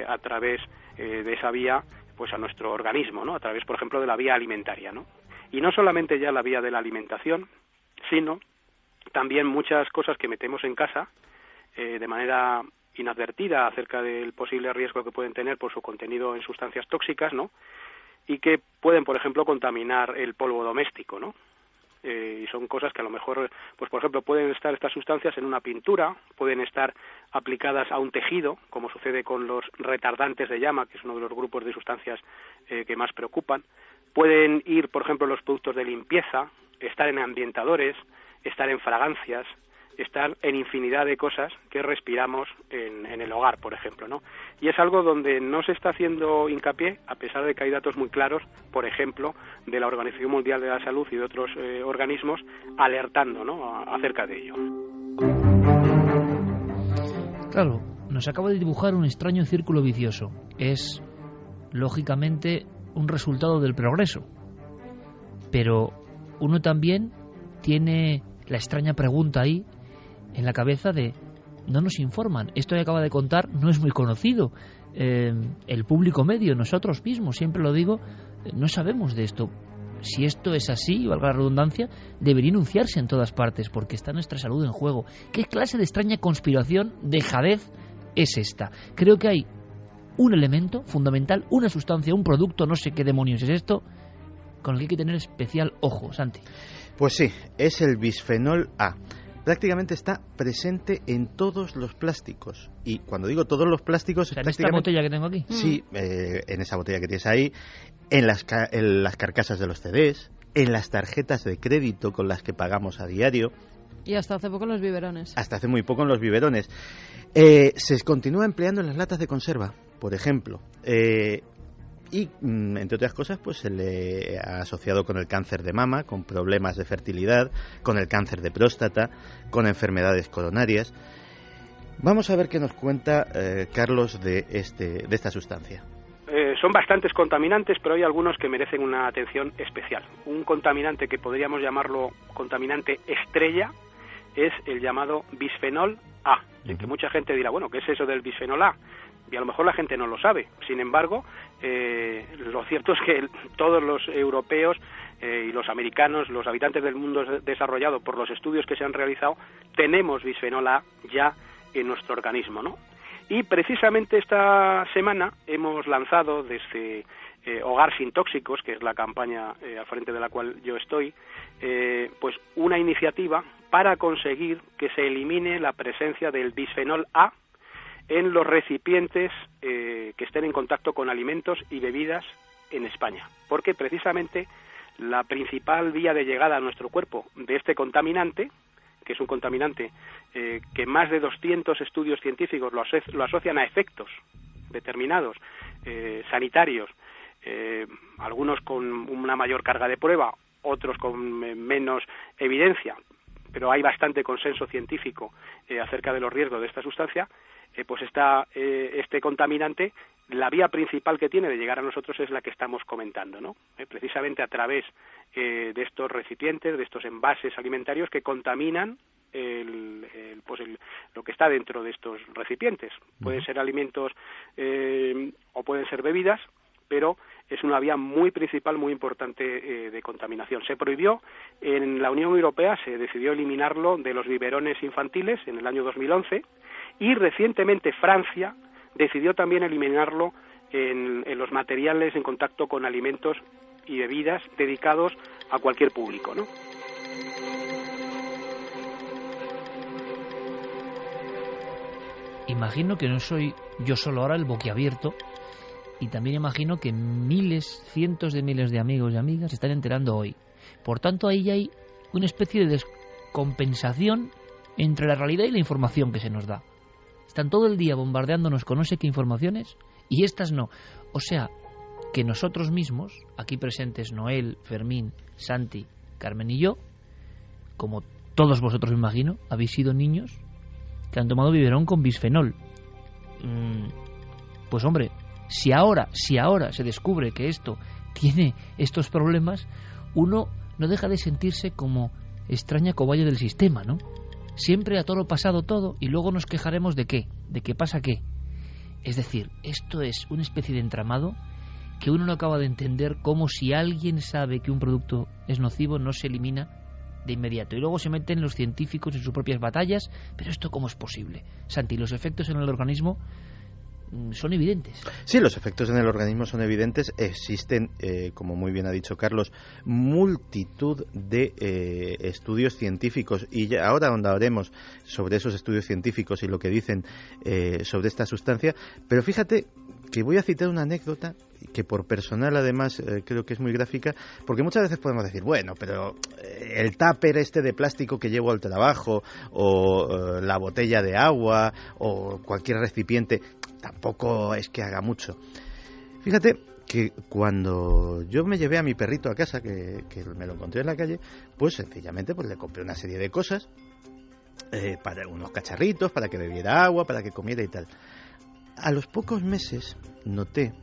S9: a través de esa vía pues a nuestro organismo, ¿no?, a través, por ejemplo, de la vía alimentaria, ¿no? Y no solamente ya la vía de la alimentación, sino también muchas cosas que metemos en casa de manera inadvertida acerca del posible riesgo que pueden tener por su contenido en sustancias tóxicas, ¿no?, y que pueden, por ejemplo, contaminar el polvo doméstico, ¿no? Y son cosas que a lo mejor, pues por ejemplo, pueden estar estas sustancias en una pintura, pueden estar aplicadas a un tejido, como sucede con los retardantes de llama, que es uno de los grupos de sustancias que más preocupan. Pueden ir, por ejemplo, los productos de limpieza, estar en ambientadores, estar en fragancias, estar en infinidad de cosas que respiramos en el hogar, por ejemplo, ¿no? Y es algo donde no se está haciendo hincapié, a pesar de que hay datos muy claros, por ejemplo, de la Organización Mundial de la Salud y de otros organismos alertando, ¿no?, acerca de ello.
S3: Claro, nos acaba de dibujar un extraño círculo vicioso. Es, lógicamente, un resultado del progreso. Pero uno también tiene la extraña pregunta ahí en la cabeza de: no nos informan, esto que acaba de contar no es muy conocido, el público medio, nosotros mismos, siempre lo digo, no sabemos de esto. Si esto es así, valga la redundancia, debería anunciarse en todas partes, porque está nuestra salud en juego. ¿Qué clase de extraña conspiración, dejadez es esta? Creo que hay un elemento fundamental, una sustancia, un producto, no sé qué demonios es esto, con el que hay que tener especial ojo, Santi.
S8: Pues sí, es el bisfenol A. Prácticamente está presente en todos los plásticos. Y cuando digo todos los plásticos...
S3: O sea, ¿en esta botella que tengo aquí?
S8: Sí, en esa botella que tienes ahí, en las carcasas de los CDs, en las tarjetas de crédito con las que pagamos a diario.
S6: Y hasta hace poco en los biberones.
S8: Hasta hace muy poco en los biberones. Se continúa empleando en las latas de conserva, por ejemplo. Y, entre otras cosas, pues se le ha asociado con el cáncer de mama, con problemas de fertilidad, con el cáncer de próstata, con enfermedades coronarias. Vamos a ver qué nos cuenta Carlos de esta sustancia.
S9: Son bastantes contaminantes, pero hay algunos que merecen una atención especial. Un contaminante que podríamos llamarlo contaminante estrella es el llamado bisfenol A, en que mucha gente dirá, bueno, ¿qué es eso del bisfenol A? Y a lo mejor la gente no lo sabe. Sin embargo, lo cierto es que todos los europeos y los americanos, los habitantes del mundo desarrollado, por los estudios que se han realizado, tenemos bisfenol A ya en nuestro organismo, ¿no? Y precisamente esta semana hemos lanzado desde Hogar Sin Tóxicos, que es la campaña al frente de la cual yo estoy, pues una iniciativa para conseguir que se elimine la presencia del bisfenol A en los recipientes que estén en contacto con alimentos y bebidas en España, porque precisamente la principal vía de llegada a nuestro cuerpo de este contaminante, que es un contaminante que más de 200 estudios científicos lo asocian a efectos determinados, sanitarios, algunos con una mayor carga de prueba, otros con menos evidencia, pero hay bastante consenso científico acerca de los riesgos de esta sustancia. Pues este contaminante, la vía principal que tiene de llegar a nosotros es la que estamos comentando, ¿no? Precisamente a través de estos recipientes, de estos envases alimentarios que contaminan pues lo que está dentro de estos recipientes. Pueden ser alimentos o pueden ser bebidas, pero es una vía muy principal, muy importante de contaminación. Se prohibió en la Unión Europea, se decidió eliminarlo de los biberones infantiles en el año 2011, y recientemente Francia decidió también eliminarlo en los materiales en contacto con alimentos y bebidas dedicados a cualquier público, ¿no?
S3: Imagino que no soy yo solo ahora el boquiabierto, y también imagino que miles, cientos de miles de amigos y amigas se están enterando hoy. Por tanto, ahí hay una especie de descompensación entre la realidad y la información que se nos da. Están todo el día bombardeándonos con no sé qué informaciones y estas no. O sea, que nosotros mismos, aquí presentes Noel, Fermín, Santi, Carmen y yo, como todos vosotros me imagino, habéis sido niños que han tomado biberón con bisfenol. Pues hombre, si ahora se descubre que esto tiene estos problemas, uno no deja de sentirse como extraña cobaya del sistema, ¿no? Siempre a toro pasado todo, y luego nos quejaremos de qué, de que pasa qué. Es decir, esto es una especie de entramado que uno no acaba de entender, como si alguien sabe que un producto es nocivo, no se elimina de inmediato. Y luego se meten los científicos en sus propias batallas, pero ¿esto cómo es posible? Santi, los efectos en el organismo son evidentes.
S8: Sí, los efectos en el organismo son evidentes. Existen, como muy bien ha dicho Carlos, multitud de estudios científicos, y ya ahora ahondaremos sobre esos estudios científicos y lo que dicen sobre esta sustancia. Pero fíjate que voy a citar una anécdota que por personal además creo que es muy gráfica, porque muchas veces podemos decir, bueno, pero el tupper este de plástico que llevo al trabajo, o la botella de agua, o cualquier recipiente, tampoco es que haga mucho. Fíjate que cuando yo me llevé a mi perrito a casa, que me lo encontré en la calle, pues sencillamente pues le compré una serie de cosas, para unos cacharritos, para que bebiera agua, para que comiera y tal. A los pocos meses noté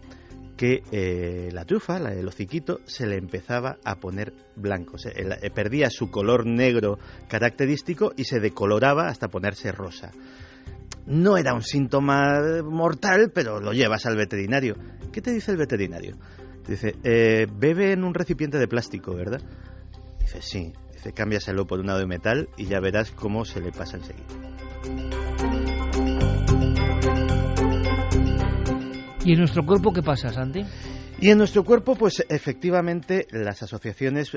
S8: que la trufa, el hociquito, se le empezaba a poner blanco. Perdía su color negro característico y se decoloraba hasta ponerse rosa. No era un síntoma mortal, pero lo llevas al veterinario. ¿Qué te dice el veterinario? Te dice, bebe en un recipiente de plástico, ¿verdad? Dice, sí. Dice, cámbiaselo por uno de metal y ya verás cómo se le pasa enseguida.
S3: ¿Y en nuestro cuerpo qué pasa, Santi?
S8: Y en nuestro cuerpo, pues efectivamente las asociaciones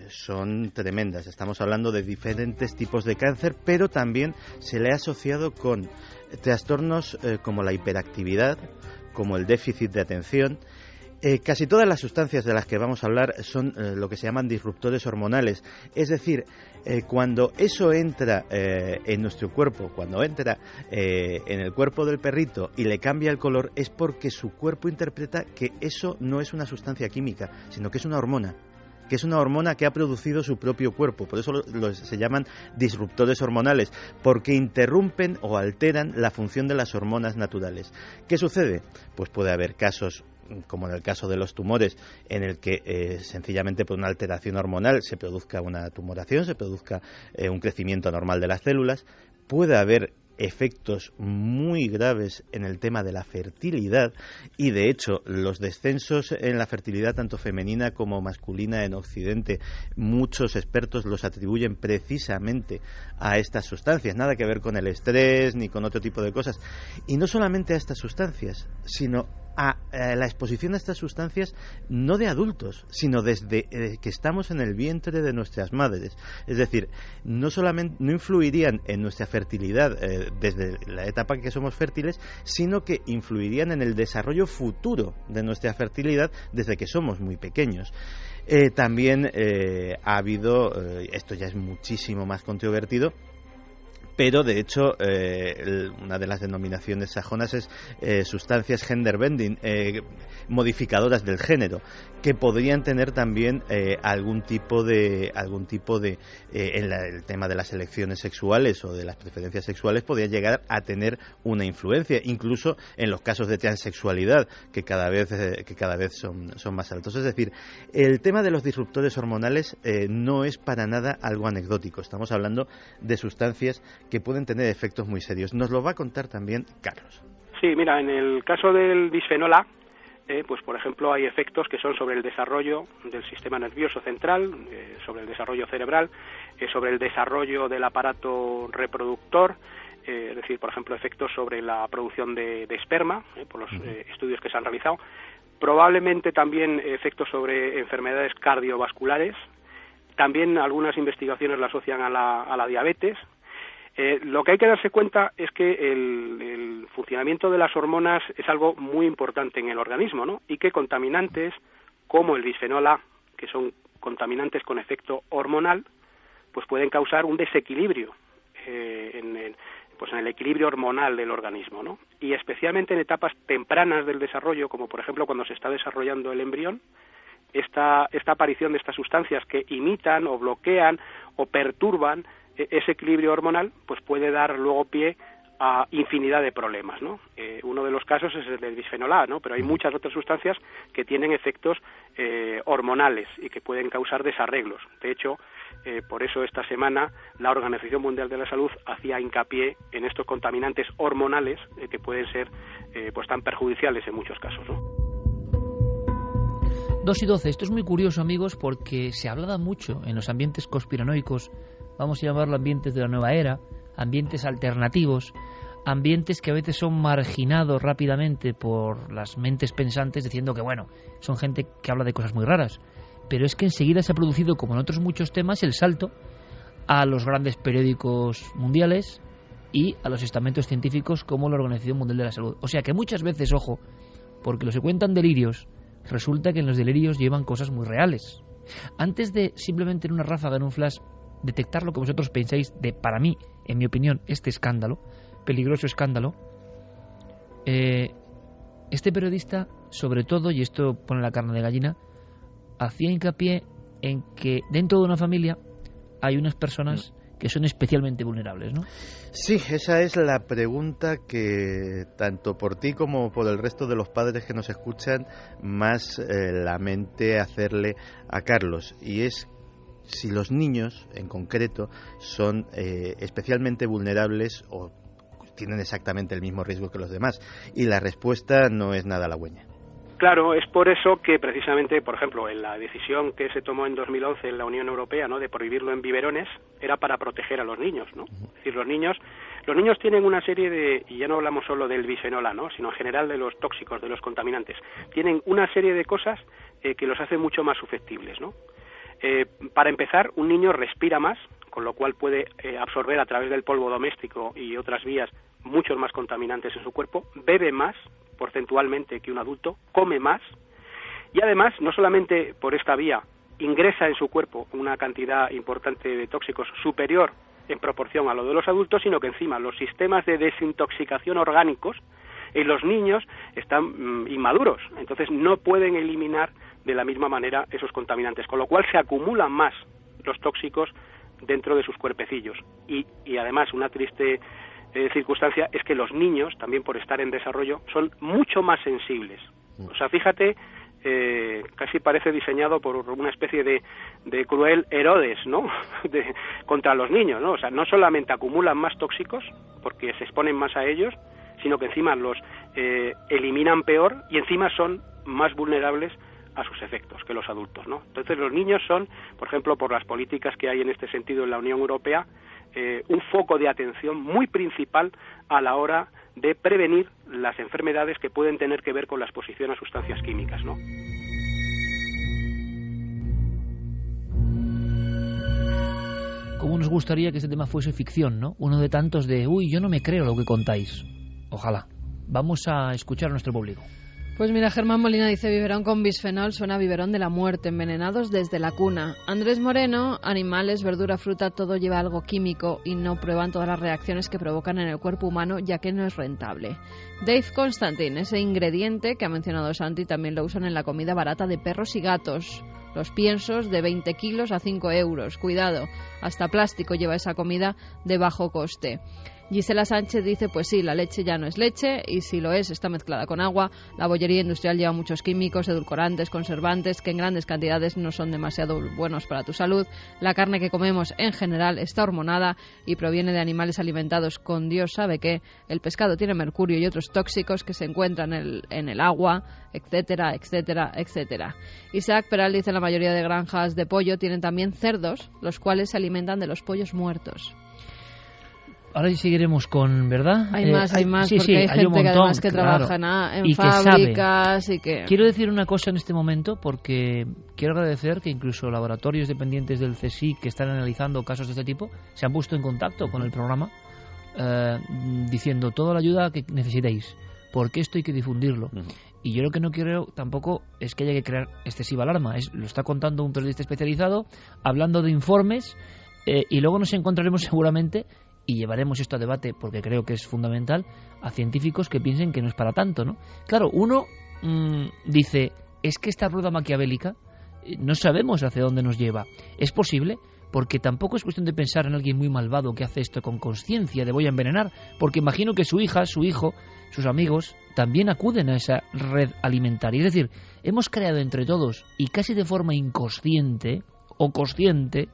S8: son tremendas. Estamos hablando de diferentes tipos de cáncer, pero también se le ha asociado con trastornos como la hiperactividad, como el déficit de atención. Casi todas las sustancias de las que vamos a hablar son lo que se llaman disruptores hormonales. Es decir, cuando eso entra en nuestro cuerpo, cuando entra en el cuerpo del perrito y le cambia el color, es porque su cuerpo interpreta que eso no es una sustancia química, sino que es una hormona. Que es una hormona que ha producido su propio cuerpo. Por eso se llaman disruptores hormonales, porque interrumpen o alteran la función de las hormonas naturales. ¿Qué sucede? Pues puede haber casos, como en el caso de los tumores, en el que sencillamente por una alteración hormonal se produzca una tumoración, se produzca un crecimiento anormal de las células. Puede haber efectos muy graves en el tema de la fertilidad, y de hecho los descensos en la fertilidad tanto femenina como masculina en Occidente, muchos expertos los atribuyen precisamente a estas sustancias. Nada que ver con el estrés ni con otro tipo de cosas, y no solamente a estas sustancias, sino a la exposición a estas sustancias no de adultos, sino desde que estamos en el vientre de nuestras madres. Es decir, no influirían en nuestra fertilidad desde la etapa en que somos fértiles, sino que influirían en el desarrollo futuro de nuestra fertilidad desde que somos muy pequeños. También ha habido, esto ya es muchísimo más controvertido, pero de hecho una de las denominaciones sajonas es sustancias gender bending, modificadoras del género, que podrían tener también algún tipo de en el tema de las elecciones sexuales o de las preferencias sexuales, podría llegar a tener una influencia, incluso en los casos de transexualidad, que cada vez son más altos. Es decir, el tema de los disruptores hormonales no es para nada algo anecdótico. Estamos hablando de sustancias que pueden tener efectos muy serios. Nos lo va a contar también Carlos.
S9: Sí, mira, en el caso del bisfenol A, pues por ejemplo hay efectos que son sobre el desarrollo del sistema nervioso central, sobre el desarrollo cerebral, sobre el desarrollo del aparato reproductor, es decir, por ejemplo, efectos sobre la producción de esperma, por los estudios que se han realizado. Probablemente también efectos sobre enfermedades cardiovasculares. También algunas investigaciones la asocian a la diabetes. Lo que hay que darse cuenta es que el funcionamiento de las hormonas es algo muy importante en el organismo, ¿no? Y que contaminantes como el bisfenol A, que son contaminantes con efecto hormonal, pues pueden causar un desequilibrio en el equilibrio hormonal del organismo, ¿no? Y especialmente en etapas tempranas del desarrollo, como por ejemplo cuando se está desarrollando el embrión, esta aparición de estas sustancias que imitan o bloquean o perturban ese equilibrio hormonal, pues puede dar luego pie a infinidad de problemas, ¿no? Uno de los casos es el del bisfenol A, ¿no? Pero hay muchas otras sustancias que tienen efectos hormonales y que pueden causar desarreglos. De hecho, por eso esta semana la Organización Mundial de la Salud hacía hincapié en estos contaminantes hormonales que pueden ser pues tan perjudiciales en muchos casos, ¿no?
S3: 2 y 12. Esto es muy curioso, amigos, porque se hablaba mucho en los ambientes conspiranoicos, vamos a llamarlo ambientes de la nueva era, ambientes alternativos, ambientes que a veces son marginados rápidamente por las mentes pensantes diciendo que, bueno, son gente que habla de cosas muy raras. Pero es que enseguida se ha producido, como en otros muchos temas, el salto a los grandes periódicos mundiales y a los estamentos científicos como la Organización Mundial de la Salud. O sea que muchas veces, ojo, porque los que cuentan delirios, resulta que en los delirios llevan cosas muy reales. Antes de simplemente en una ráfaga, en un flash, detectar lo que vosotros pensáis de, para mí, en mi opinión, este escándalo, peligroso escándalo, este periodista, sobre todo, y esto pone la carne de gallina, hacía hincapié en que dentro de una familia hay unas personas que son especialmente vulnerables, ¿no?
S8: Sí, esa es la pregunta que tanto por ti como por el resto de los padres que nos escuchan más lamenté hacerle a Carlos, y es si los niños en concreto son especialmente vulnerables o tienen exactamente el mismo riesgo que los demás, y la respuesta no es nada halagüeña.
S9: Claro, es por eso que precisamente, por ejemplo, en la decisión que se tomó en 2011 en la Unión Europea, ¿no?, de prohibirlo en biberones, era para proteger a los niños, ¿no? Es decir, los niños tienen una serie de, y ya no hablamos solo del bisfenol A, ¿no?, sino en general de los tóxicos, de los contaminantes, tienen una serie de cosas que los hace mucho más susceptibles, ¿no? Para empezar, un niño respira más, con lo cual puede absorber a través del polvo doméstico y otras vías muchos más contaminantes en su cuerpo, bebe más porcentualmente que un adulto, come más, y además, no solamente por esta vía, ingresa en su cuerpo una cantidad importante de tóxicos superior en proporción a lo de los adultos, sino que encima los sistemas de desintoxicación orgánicos en los niños están inmaduros, entonces no pueden eliminar de la misma manera esos contaminantes, con lo cual se acumulan más los tóxicos dentro de sus cuerpecillos. Y además, una triste circunstancia es que los niños, también por estar en desarrollo, son mucho más sensibles. O sea, fíjate, casi parece diseñado por una especie de cruel Herodes, ¿no? Contra los niños, ¿no? O sea, no solamente acumulan más tóxicos, porque se exponen más a ellos, sino que encima los eliminan peor y encima son más vulnerables a sus efectos que los adultos, ¿no? Entonces los niños son, por ejemplo, por las políticas que hay en este sentido en la Unión Europea, un foco de atención muy principal a la hora de prevenir las enfermedades que pueden tener que ver con la exposición a sustancias químicas, ¿no?
S3: ¿Cómo nos gustaría que este tema fuese ficción, ¿no? Uno de tantos de, uy, yo no me creo lo que contáis. Ojalá. Vamos a escuchar a nuestro público.
S6: Pues mira, Germán Molina dice, biberón con bisfenol suena a biberón de la muerte, envenenados desde la cuna. Andrés Moreno, animales, verdura, fruta, todo lleva algo químico y no prueban todas las reacciones que provocan en el cuerpo humano, ya que no es rentable. Dave Constantine, ese ingrediente que ha mencionado Santi, también lo usan en la comida barata de perros y gatos. Los piensos de 20 kilos a 5 euros. Cuidado, hasta plástico lleva esa comida de bajo coste. Gisela Sánchez dice, pues sí, la leche ya no es leche y si lo es, está mezclada con agua. La bollería industrial lleva muchos químicos, edulcorantes, conservantes, que en grandes cantidades no son demasiado buenos para tu salud. La carne que comemos en general está hormonada y proviene de animales alimentados con Dios sabe qué. El pescado tiene mercurio y otros tóxicos que se encuentran en el agua, etcétera, etcétera, etcétera. Isaac Peral dice, la mayoría de granjas de pollo tienen también cerdos, los cuales se alimentan de los pollos muertos.
S3: Ahora sí seguiremos con, ¿verdad?
S6: Hay más,
S3: sí,
S6: porque hay gente
S3: montón,
S6: que además que
S3: claro,
S6: trabaja en
S3: y
S6: fábricas
S3: que
S6: y que...
S3: Quiero decir una cosa en este momento porque quiero agradecer que incluso laboratorios dependientes del CSIC que están analizando casos de este tipo se han puesto en contacto con el programa diciendo toda la ayuda que necesitéis, porque esto hay que difundirlo. Y yo lo que no quiero tampoco es que haya que crear excesiva alarma. Lo está contando un periodista especializado, hablando de informes, y luego nos encontraremos seguramente, y llevaremos esto a debate, porque creo que es fundamental, a científicos que piensen que no es para tanto, ¿no? Claro, uno dice, es que esta rueda maquiavélica no sabemos hacia dónde nos lleva. ¿Es posible? Porque tampoco es cuestión de pensar en alguien muy malvado que hace esto con conciencia de voy a envenenar, porque imagino que su hija, su hijo, sus amigos también acuden a esa red alimentaria. Es decir, hemos creado entre todos, y casi de forma inconsciente o consciente,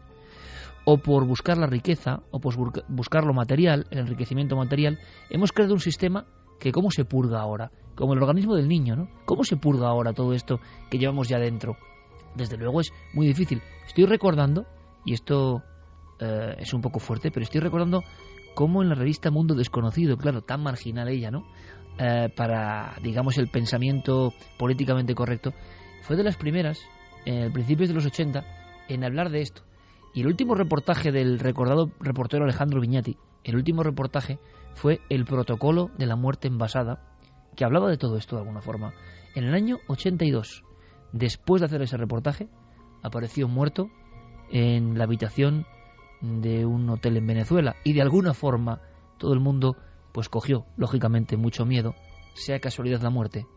S3: o por buscar la riqueza, o por buscar lo material, el enriquecimiento material, hemos creado un sistema que ¿cómo se purga ahora? Como el organismo del niño, ¿no? ¿Cómo se purga ahora todo esto que llevamos ya dentro? Desde luego es muy difícil. Estoy recordando, y esto es un poco fuerte, pero estoy recordando cómo en la revista Mundo Desconocido, claro, tan marginal ella, ¿no? Para, digamos, el pensamiento políticamente correcto, fue de las primeras, principios de los 80, en hablar de esto. Y el último reportaje del recordado reportero Alejandro Viñati, el último reportaje fue El protocolo de la muerte envasada, que hablaba de todo esto de alguna forma. En el año 82, después de hacer ese reportaje, apareció muerto en la habitación de un hotel en Venezuela, y de alguna forma todo el mundo pues cogió, lógicamente, mucho miedo, sea casualidad la muerte,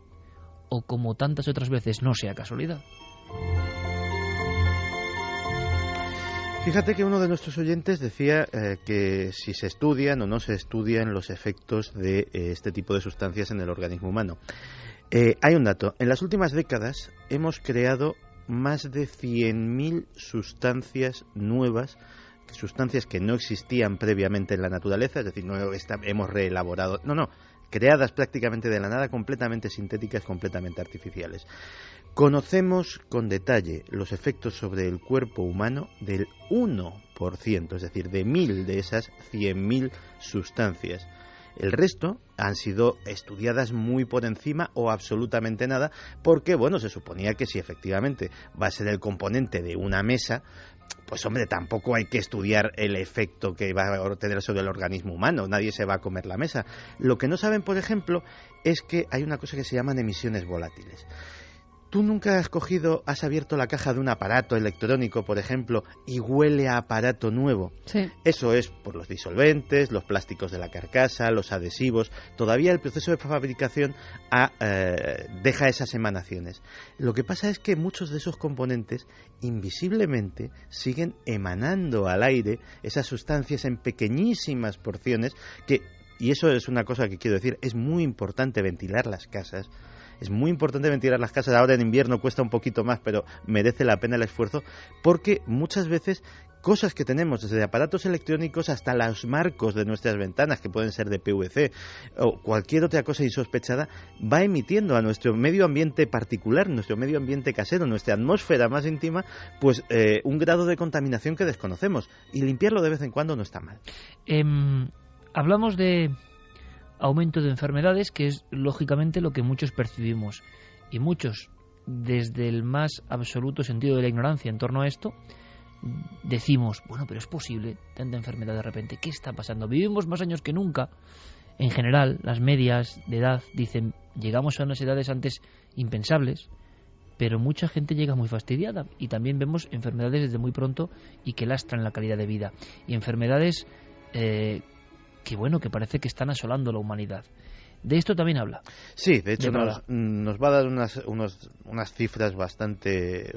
S3: o como tantas otras veces no sea casualidad.
S8: Fíjate que uno de nuestros oyentes decía que si se estudian o no se estudian los efectos de este tipo de sustancias en el organismo humano. Hay un dato. En las últimas décadas hemos creado más de 100.000 sustancias nuevas, sustancias que no existían previamente en la naturaleza, es decir, no hemos reelaborado, creadas prácticamente de la nada, completamente sintéticas, completamente artificiales. Conocemos con detalle los efectos sobre el cuerpo humano del 1%, es decir, de 1.000 de esas 100.000 sustancias. El resto han sido estudiadas muy por encima o absolutamente nada, porque, bueno, se suponía que si efectivamente va a ser el componente de una mesa, pues hombre, tampoco hay que estudiar el efecto que va a tener sobre el organismo humano, nadie se va a comer la mesa. Lo que no saben, por ejemplo, es que hay una cosa que se llaman emisiones volátiles. ¿Tú nunca has abierto la caja de un aparato electrónico, por ejemplo, y huele a aparato nuevo?
S6: Sí.
S8: Eso es por los disolventes, los plásticos de la carcasa, los adhesivos. Todavía el proceso de fabricación deja esas emanaciones. Lo que pasa es que muchos de esos componentes invisiblemente siguen emanando al aire esas sustancias en pequeñísimas porciones y eso es una cosa que quiero decir, es muy importante ventilar las casas. Es muy importante ventilar las casas. Ahora en invierno cuesta un poquito más, pero merece la pena el esfuerzo, porque muchas veces cosas que tenemos, desde aparatos electrónicos hasta los marcos de nuestras ventanas, que pueden ser de PVC, o cualquier otra cosa insospechada, va emitiendo a nuestro medio ambiente particular, nuestro medio ambiente casero, nuestra atmósfera más íntima, pues un grado de contaminación que desconocemos. Y limpiarlo de vez en cuando no está mal.
S3: Hablamos de aumento de enfermedades, que es lógicamente lo que muchos percibimos, y muchos, desde el más absoluto sentido de la ignorancia en torno a esto, decimos, bueno, pero es posible tanta enfermedad de repente, ¿qué está pasando? Vivimos más años que nunca. En general, las medias de edad dicen, llegamos a unas edades antes impensables, pero mucha gente llega muy fastidiada, y también vemos enfermedades desde muy pronto y que lastran la calidad de vida, y enfermedades que parece que están asolando la humanidad. De esto también habla.
S8: Sí, de hecho nos va a dar unas cifras bastante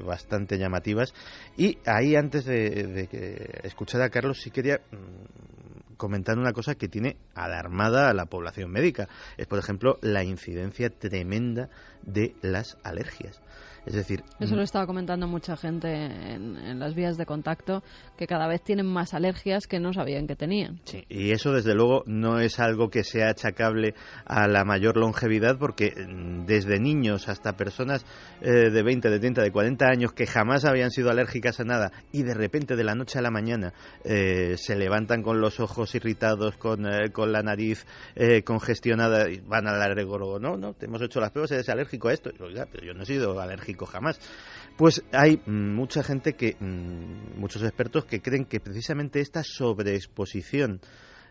S8: llamativas. Y ahí, antes de escuchar a Carlos, sí quería comentar una cosa que tiene alarmada a la población médica. Es, por ejemplo, la incidencia tremenda de las alergias. Es decir,
S6: eso lo estaba comentando mucha gente en las vías de contacto, que cada vez tienen más alergias que no sabían que tenían.
S8: Sí, y eso desde luego no es algo que sea achacable a la mayor longevidad, porque desde niños hasta personas de 20, de 30, de 40 años que jamás habían sido alérgicas a nada y de repente de la noche a la mañana se levantan con los ojos irritados, con la nariz congestionada y van al alergólogo. No, te hemos hecho las pruebas, eres alérgico a esto. Oiga, pero yo no he sido alérgico jamás. Pues hay mucha gente muchos expertos que creen que precisamente esta sobreexposición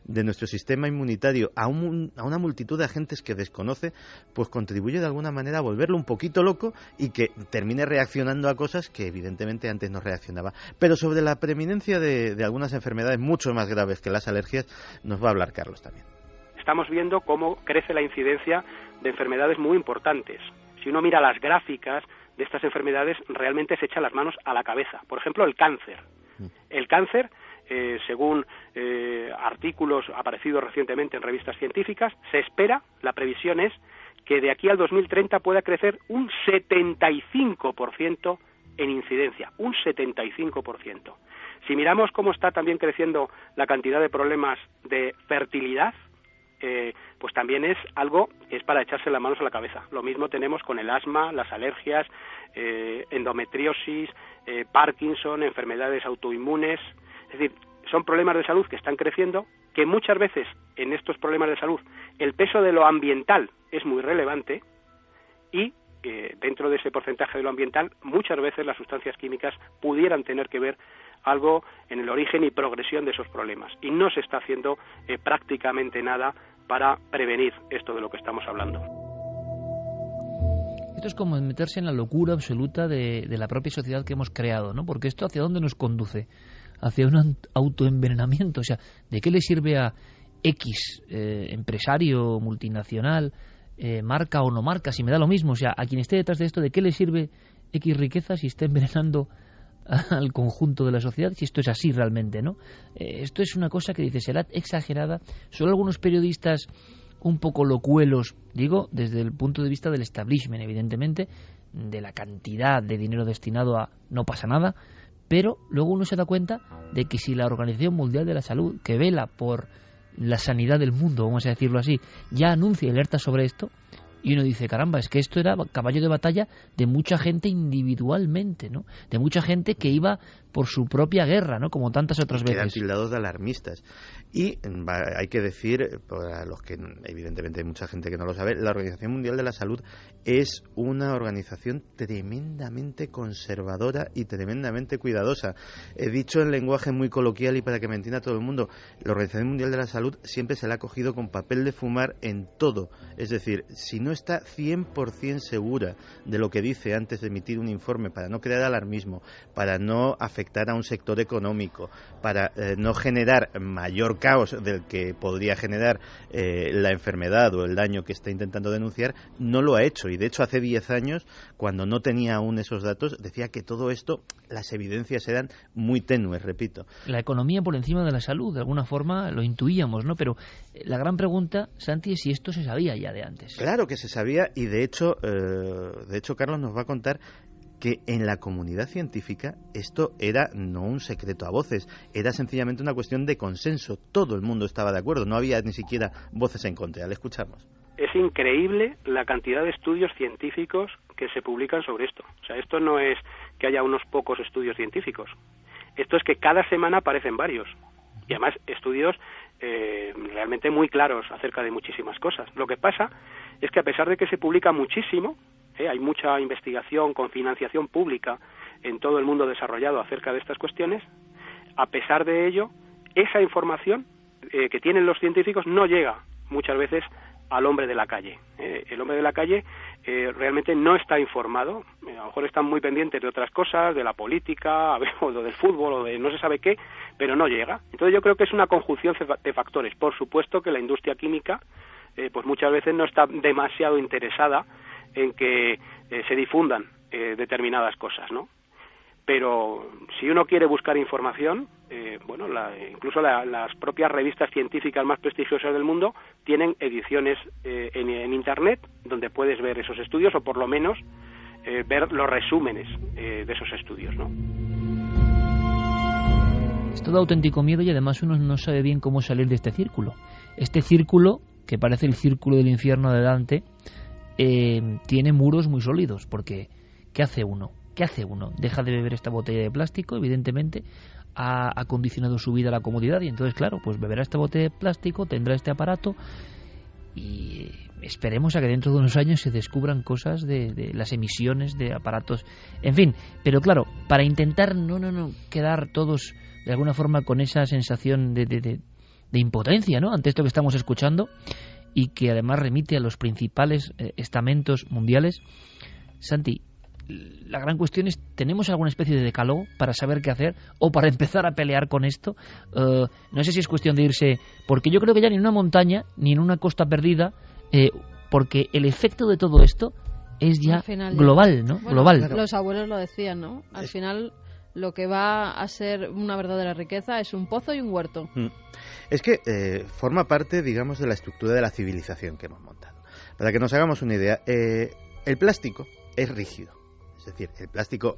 S8: de nuestro sistema inmunitario a una multitud de agentes que desconoce, pues contribuye de alguna manera a volverlo un poquito loco y que termine reaccionando a cosas que evidentemente antes no reaccionaba. Pero sobre la preeminencia de algunas enfermedades mucho más graves que las alergias nos va a hablar Carlos también.
S9: Estamos viendo cómo crece la incidencia de enfermedades muy importantes. Si uno mira las gráficas de estas enfermedades, realmente se echa las manos a la cabeza. Por ejemplo, el cáncer. El cáncer, según artículos aparecidos recientemente en revistas científicas, se espera, la previsión es, que de aquí al 2030 pueda crecer un 75% en incidencia, un 75%. Si miramos cómo está también creciendo la cantidad de problemas de fertilidad, pues también es algo que es para echarse las manos a la cabeza. Lo mismo tenemos con el asma, las alergias, endometriosis, Parkinson, enfermedades autoinmunes. Es decir, son problemas de salud que están creciendo, que muchas veces en estos problemas de salud el peso de lo ambiental es muy relevante y dentro de ese porcentaje de lo ambiental muchas veces las sustancias químicas pudieran tener que ver algo en el origen y progresión de esos problemas. Y no se está haciendo prácticamente nada para prevenir esto de lo que estamos hablando.
S3: Esto es como meterse en la locura absoluta de la propia sociedad que hemos creado, ¿no? Porque esto ¿hacia dónde nos conduce? Hacia un autoenvenenamiento. O sea, ¿de qué le sirve a X empresario multinacional, marca o no marca, si me da lo mismo? O sea, a quien esté detrás de esto, ¿de qué le sirve X riqueza si está envenenando al conjunto de la sociedad, si esto es así realmente, ¿no? Esto es una cosa que dice, será exagerada. Solo algunos periodistas un poco locuelos, digo, desde el punto de vista del establishment, evidentemente, de la cantidad de dinero destinado a no pasa nada, pero luego uno se da cuenta de que si la Organización Mundial de la Salud, que vela por la sanidad del mundo, vamos a decirlo así, ya anuncia y alerta sobre esto, y uno dice, caramba, es que esto era caballo de batalla de mucha gente individualmente, ¿no? De mucha gente que iba por su propia guerra, ¿no? Como tantas otras veces.
S8: Quedan tildados de alarmistas. Y hay que decir, para los que evidentemente hay mucha gente que no lo sabe, la Organización Mundial de la Salud es una organización tremendamente conservadora y tremendamente cuidadosa. He dicho en lenguaje muy coloquial y para que me entienda todo el mundo, la Organización Mundial de la Salud siempre se la ha cogido con papel de fumar en todo. Es decir, si no está 100% segura de lo que dice antes de emitir un informe, para no crear alarmismo, para no afectar a un sector económico, para no generar mayor caos del que podría generar la enfermedad o el daño que está intentando denunciar, no lo ha hecho. Y de hecho hace 10 años, cuando no tenía aún esos datos, decía que todo esto, las evidencias eran muy tenues, repito.
S3: La economía por encima de la salud, de alguna forma lo intuíamos, ¿no? Pero la gran pregunta, Santi, es si esto se sabía ya de antes.
S8: Claro que se sabía y de hecho Carlos nos va a contar que en la comunidad científica esto era no un secreto a voces, era sencillamente una cuestión de consenso. Todo el mundo estaba de acuerdo, no había ni siquiera voces en contra. Le escuchamos.
S9: Es increíble la cantidad de estudios científicos que se publican sobre esto. O sea, esto no es que haya unos pocos estudios científicos. Esto es que cada semana aparecen varios. Y además estudios realmente muy claros acerca de muchísimas cosas. Lo que pasa es que a pesar de que se publica muchísimo, hay mucha investigación con financiación pública en todo el mundo desarrollado acerca de estas cuestiones, a pesar de ello, esa información que tienen los científicos no llega muchas veces al hombre de la calle. El hombre de la calle realmente no está informado, a lo mejor están muy pendientes de otras cosas, de la política, o del fútbol, o de no se sabe qué, pero no llega. Entonces yo creo que es una conjunción de factores. Por supuesto que la industria química pues muchas veces no está demasiado interesada en que se difundan determinadas cosas, ¿no? Pero si uno quiere buscar información, incluso las propias revistas científicas más prestigiosas del mundo tienen ediciones en Internet donde puedes ver esos estudios o por lo menos ver los resúmenes de esos estudios, ¿no?
S3: Es todo auténtico miedo y además uno no sabe bien cómo salir de este círculo. Este círculo, que parece el círculo del infierno de Dante, tiene muros muy sólidos, porque ¿qué hace uno? Deja de beber esta botella de plástico, evidentemente, ha condicionado su vida a la comodidad y entonces, claro, pues beberá esta botella de plástico, tendrá este aparato y esperemos a que dentro de unos años se descubran cosas de las emisiones de aparatos, en fin, pero claro, para intentar no quedar todos de alguna forma con esa sensación de impotencia, ¿no?, ante esto que estamos escuchando y que además remite a los principales estamentos mundiales. Santi, la gran cuestión es, ¿tenemos alguna especie de decálogo para saber qué hacer o para empezar a pelear con esto? No sé si es cuestión de irse, porque yo creo que ya ni en una montaña ni en una costa perdida, porque el efecto de todo esto es ya global, ¿no?
S6: Bueno,
S3: global.
S6: Claro. Los abuelos lo decían, ¿no? Al final lo que va a ser una verdadera riqueza es un pozo y un huerto.
S8: Es que forma parte, digamos, de la estructura de la civilización que hemos montado. Para que nos hagamos una idea, el plástico es rígido. Es decir, el plástico,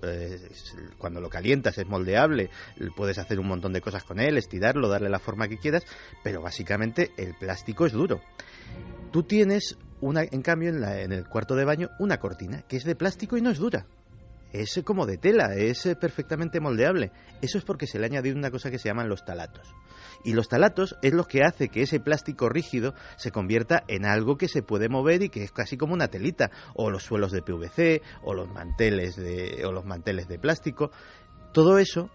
S8: cuando lo calientas, es moldeable, puedes hacer un montón de cosas con él, estirarlo, darle la forma que quieras, pero básicamente el plástico es duro. Tú tienes, en cambio, en el cuarto de baño, una cortina que es de plástico y no es dura. Es como de tela, es perfectamente moldeable. Eso es porque se le ha añadido una cosa que se llaman los talatos. Y los talatos es lo que hace que ese plástico rígido se convierta en algo que se puede mover y que es casi como una telita. O los suelos de PVC, o los manteles de plástico. Todo eso,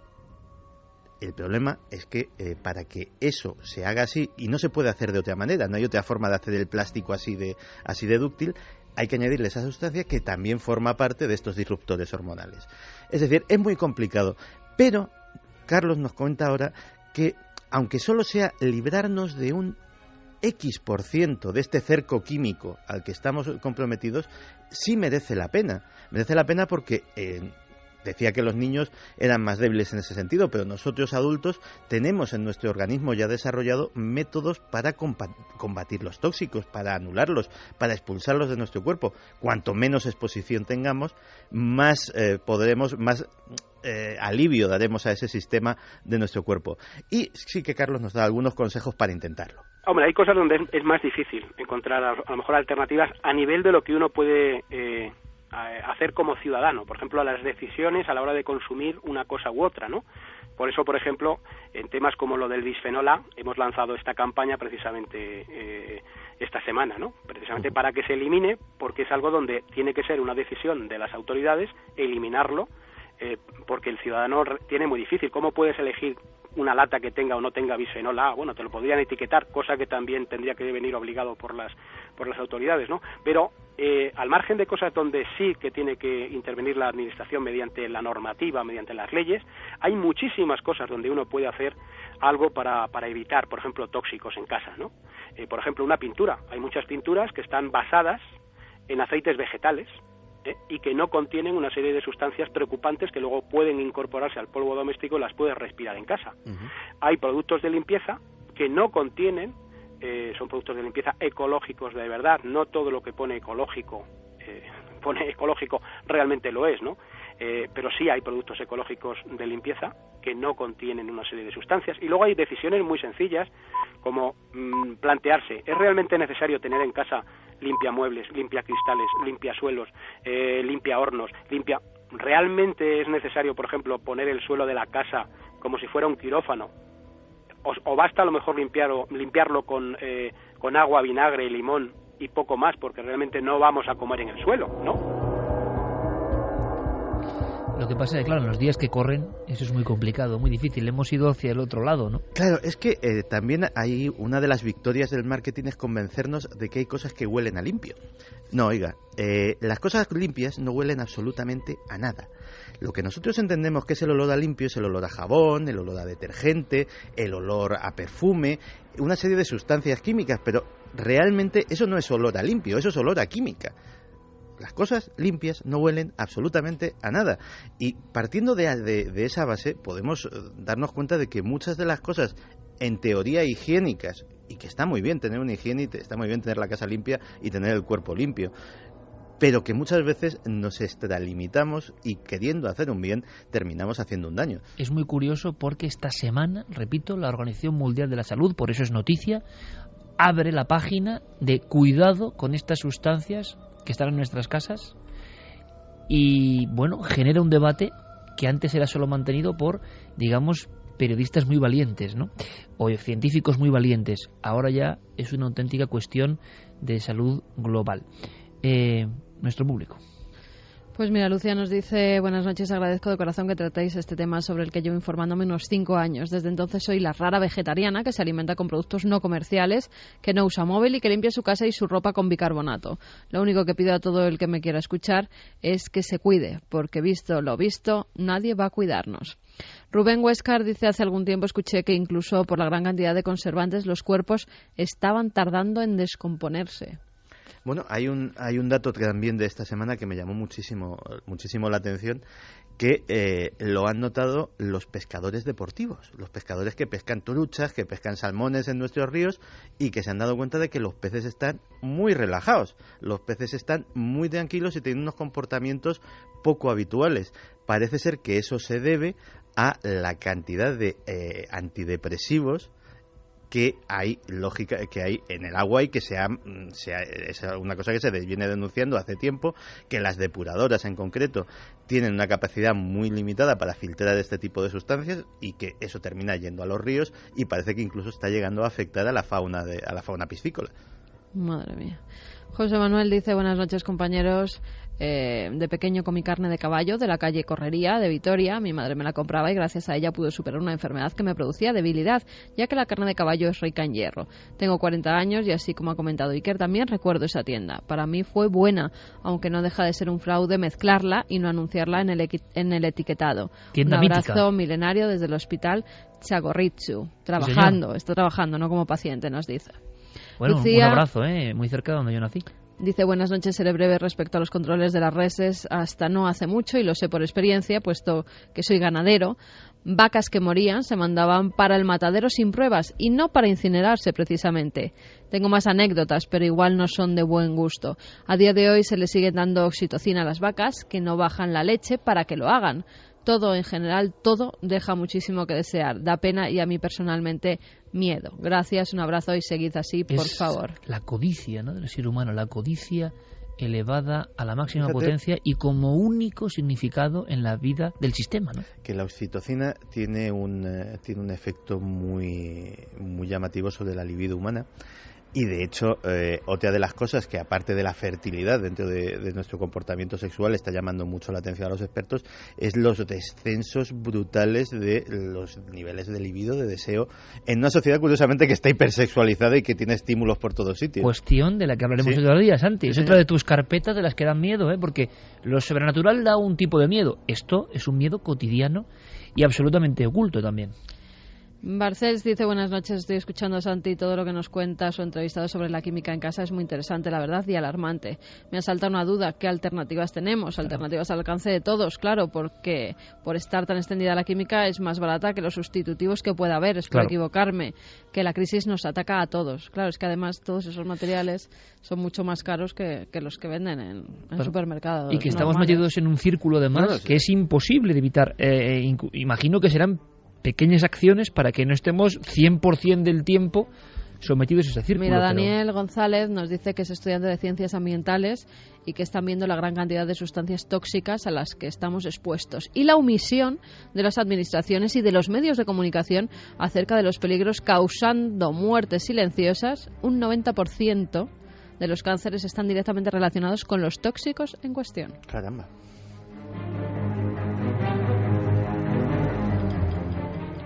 S8: el problema es que para que eso se haga así, y no se puede hacer de otra manera, no hay otra forma de hacer el plástico así de dúctil, hay que añadirle esa sustancia que también forma parte de estos disruptores hormonales. Es decir, es muy complicado. Pero Carlos nos comenta ahora que, aunque solo sea librarnos de un X% de este cerco químico al que estamos comprometidos, sí merece la pena. Merece la pena porque decía que los niños eran más débiles en ese sentido, pero nosotros adultos tenemos en nuestro organismo ya desarrollado métodos para combatir los tóxicos, para anularlos, para expulsarlos de nuestro cuerpo. Cuanto menos exposición tengamos, más alivio daremos a ese sistema de nuestro cuerpo. Y sí que Carlos nos da algunos consejos para intentarlo.
S9: Hombre, hay cosas donde es más difícil encontrar a lo mejor alternativas a nivel de lo que uno puede hacer como ciudadano, por ejemplo, a las decisiones a la hora de consumir una cosa u otra, ¿no? Por eso, por ejemplo, en temas como lo del bisfenol A, hemos lanzado esta campaña precisamente esta semana, ¿no? Precisamente para que se elimine, porque es algo donde tiene que ser una decisión de las autoridades eliminarlo, porque el ciudadano tiene muy difícil. ¿Cómo puedes elegir una lata que tenga o no tenga bisfenol A? Bueno, te lo podrían etiquetar, cosa que también tendría que venir obligado por las autoridades, ¿no? Pero al margen de cosas donde sí que tiene que intervenir la administración mediante la normativa, mediante las leyes, hay muchísimas cosas donde uno puede hacer algo para evitar, por ejemplo, tóxicos en casa, ¿no? Por ejemplo, una pintura. Hay muchas pinturas que están basadas en aceites vegetales, y que no contienen una serie de sustancias preocupantes que luego pueden incorporarse al polvo doméstico y las puedes respirar en casa. Hay productos de limpieza que no contienen, son productos de limpieza ecológicos de verdad, no todo lo que pone ecológico realmente lo es, ¿no? Pero sí hay productos ecológicos de limpieza que no contienen una serie de sustancias. Y luego hay decisiones muy sencillas como plantearse, ¿es realmente necesario tener en casa limpia muebles, limpia cristales, limpia suelos, limpia hornos, ¿realmente es necesario, por ejemplo, poner el suelo de la casa como si fuera un quirófano? O basta a lo mejor limpiarlo con agua, vinagre, limón y poco más, porque realmente no vamos a comer en el suelo, ¿no?
S3: Lo que pasa es que, claro, en los días que corren eso es muy complicado, muy difícil. Hemos ido hacia el otro lado, ¿no?
S8: Claro, es que también hay una de las victorias del marketing es convencernos de que hay cosas que huelen a limpio. No, oiga, las cosas limpias no huelen absolutamente a nada. Lo que nosotros entendemos que es el olor a limpio es el olor a jabón, el olor a detergente, el olor a perfume, una serie de sustancias químicas, pero realmente eso no es olor a limpio, eso es olor a química. las cosas limpias no huelen absolutamente a nada. Y partiendo de esa base, podemos darnos cuenta de que muchas de las cosas, en teoría higiénicas, y que está muy bien tener una higiene, y está muy bien tener la casa limpia y tener el cuerpo limpio, pero que muchas veces nos extralimitamos y, queriendo hacer un bien, terminamos haciendo un daño.
S3: Es muy curioso porque esta semana, repito, la Organización Mundial de la Salud, por eso es noticia, abre la página de cuidado con estas sustancias que están en nuestras casas y, bueno, genera un debate que antes era solo mantenido por, digamos, periodistas muy valientes, ¿no? O científicos muy valientes. Ahora ya es una auténtica cuestión de salud global. Nuestro público.
S6: Pues mira, Lucía nos dice: buenas noches, agradezco de corazón que tratéis este tema sobre el que llevo informándome unos 5 años. Desde entonces soy la rara vegetariana que se alimenta con productos no comerciales, que no usa móvil y que limpia su casa y su ropa con bicarbonato. Lo único que pido a todo el que me quiera escuchar es que se cuide, porque visto lo visto, nadie va a cuidarnos. Rubén Huescar dice: hace algún tiempo escuché que incluso por la gran cantidad de conservantes los cuerpos estaban tardando en descomponerse.
S8: Bueno, hay un dato también de esta semana que me llamó muchísimo la atención, que lo han notado los pescadores deportivos, los pescadores que pescan truchas, que pescan salmones en nuestros ríos, y que se han dado cuenta de que los peces están muy relajados, los peces están muy tranquilos y tienen unos comportamientos poco habituales. Parece ser que eso se debe a la cantidad de antidepresivos que hay en el agua y que es una cosa que se viene denunciando hace tiempo, que las depuradoras en concreto tienen una capacidad muy limitada para filtrar este tipo de sustancias y que eso termina yendo a los ríos y parece que incluso está llegando a afectar a la fauna piscícola.
S6: Madre mía. José Manuel dice: buenas noches, compañeros. De pequeño comí carne de caballo de la calle Correría de Vitoria. Mi madre me la compraba y gracias a ella pude superar una enfermedad que me producía debilidad, ya que la carne de caballo es rica en hierro. Tengo 40 años y, así como ha comentado Iker, también recuerdo esa tienda. Para mí fue buena, aunque no deja de ser un fraude mezclarla y no anunciarla en el etiquetado.
S3: Tienda
S6: un abrazo
S3: mítica.
S6: Milenario desde el hospital Txagorritxu. Está trabajando, no como paciente, nos dice.
S3: Bueno,
S6: Lucía,
S3: un abrazo, muy cerca de donde yo nací.
S6: Dice: buenas noches, seré breve respecto a los controles de las reses. Hasta no hace mucho, y lo sé por experiencia, puesto que soy ganadero, vacas que morían se mandaban para el matadero sin pruebas y no para incinerarse precisamente. Tengo más anécdotas, pero igual no son de buen gusto. A día de hoy se le sigue dando oxitocina a las vacas que no bajan la leche para que lo hagan. Todo, en general, todo deja muchísimo que desear. Da pena y a mí personalmente miedo. Gracias, un abrazo y seguid así, por favor.
S3: La codicia, ¿no?, del ser humano, la codicia elevada a la máxima potencia y como único significado en la vida del sistema, ¿no?
S8: Que la oxitocina tiene un efecto muy llamativo sobre la libido humana. Y de hecho, otra de las cosas que, aparte de la fertilidad dentro de nuestro comportamiento sexual, está llamando mucho la atención a los expertos, es los descensos brutales de los niveles de libido, de deseo, en una sociedad curiosamente que está hipersexualizada y que tiene estímulos por todos sitios.
S3: Cuestión de la que hablaremos otro día, Santi. Es otra de tus carpetas de las que dan miedo, porque lo sobrenatural da un tipo de miedo. Esto es un miedo cotidiano y absolutamente oculto también.
S6: Barcels dice: buenas noches, estoy escuchando a Santi, todo lo que nos cuenta su entrevistado sobre la química en casa es muy interesante, la verdad, y alarmante. Me asalta una duda: ¿qué alternativas tenemos? Alternativas al alcance de todos, claro, porque por estar tan extendida la química es más barata que los sustitutivos que pueda haber, espero equivocarme, que la crisis nos ataca a todos. Claro, es que además todos esos materiales son mucho más caros que los que venden en supermercados.
S3: Y que estamos metidos en un círculo de más que es imposible de evitar. Imagino que serán pequeñas acciones para que no estemos 100% del tiempo sometidos a ese círculo.
S6: Mira, Daniel González nos dice que es estudiante de ciencias ambientales y que están viendo la gran cantidad de sustancias tóxicas a las que estamos expuestos y la omisión de las administraciones y de los medios de comunicación acerca de los peligros, causando muertes silenciosas. Un 90% de los cánceres están directamente relacionados con los tóxicos en cuestión.
S8: Caramba.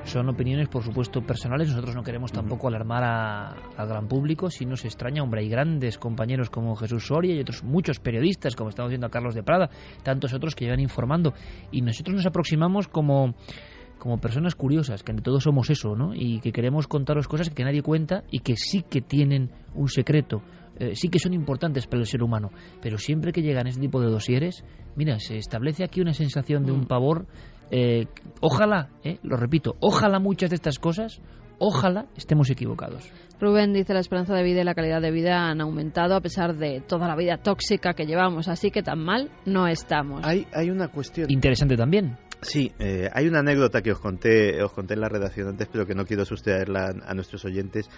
S3: Son opiniones, por supuesto, personales. Nosotros no queremos tampoco alarmar al gran público. Si nos extraña, hombre, hay grandes compañeros como Jesús Soria y otros muchos periodistas, como estamos viendo a Carlos de Prada, tantos otros que llevan informando. Y nosotros nos aproximamos como personas curiosas, que ante todo somos eso, ¿no? Y que queremos contaros cosas que nadie cuenta y que sí que tienen un secreto sí que son importantes para el ser humano, pero siempre que llegan este tipo de dosieres, mira, se establece aquí una sensación de un pavor. Ojalá, lo repito, ojalá muchas de estas cosas, ojalá estemos equivocados.
S6: Rubén dice: la esperanza de vida y la calidad de vida han aumentado a pesar de toda la vida tóxica que llevamos, así que tan mal no estamos.
S8: Hay una cuestión
S3: interesante también.
S8: Sí, hay una anécdota que os conté en la redacción antes, pero que no quiero sustraerla a nuestros oyentes,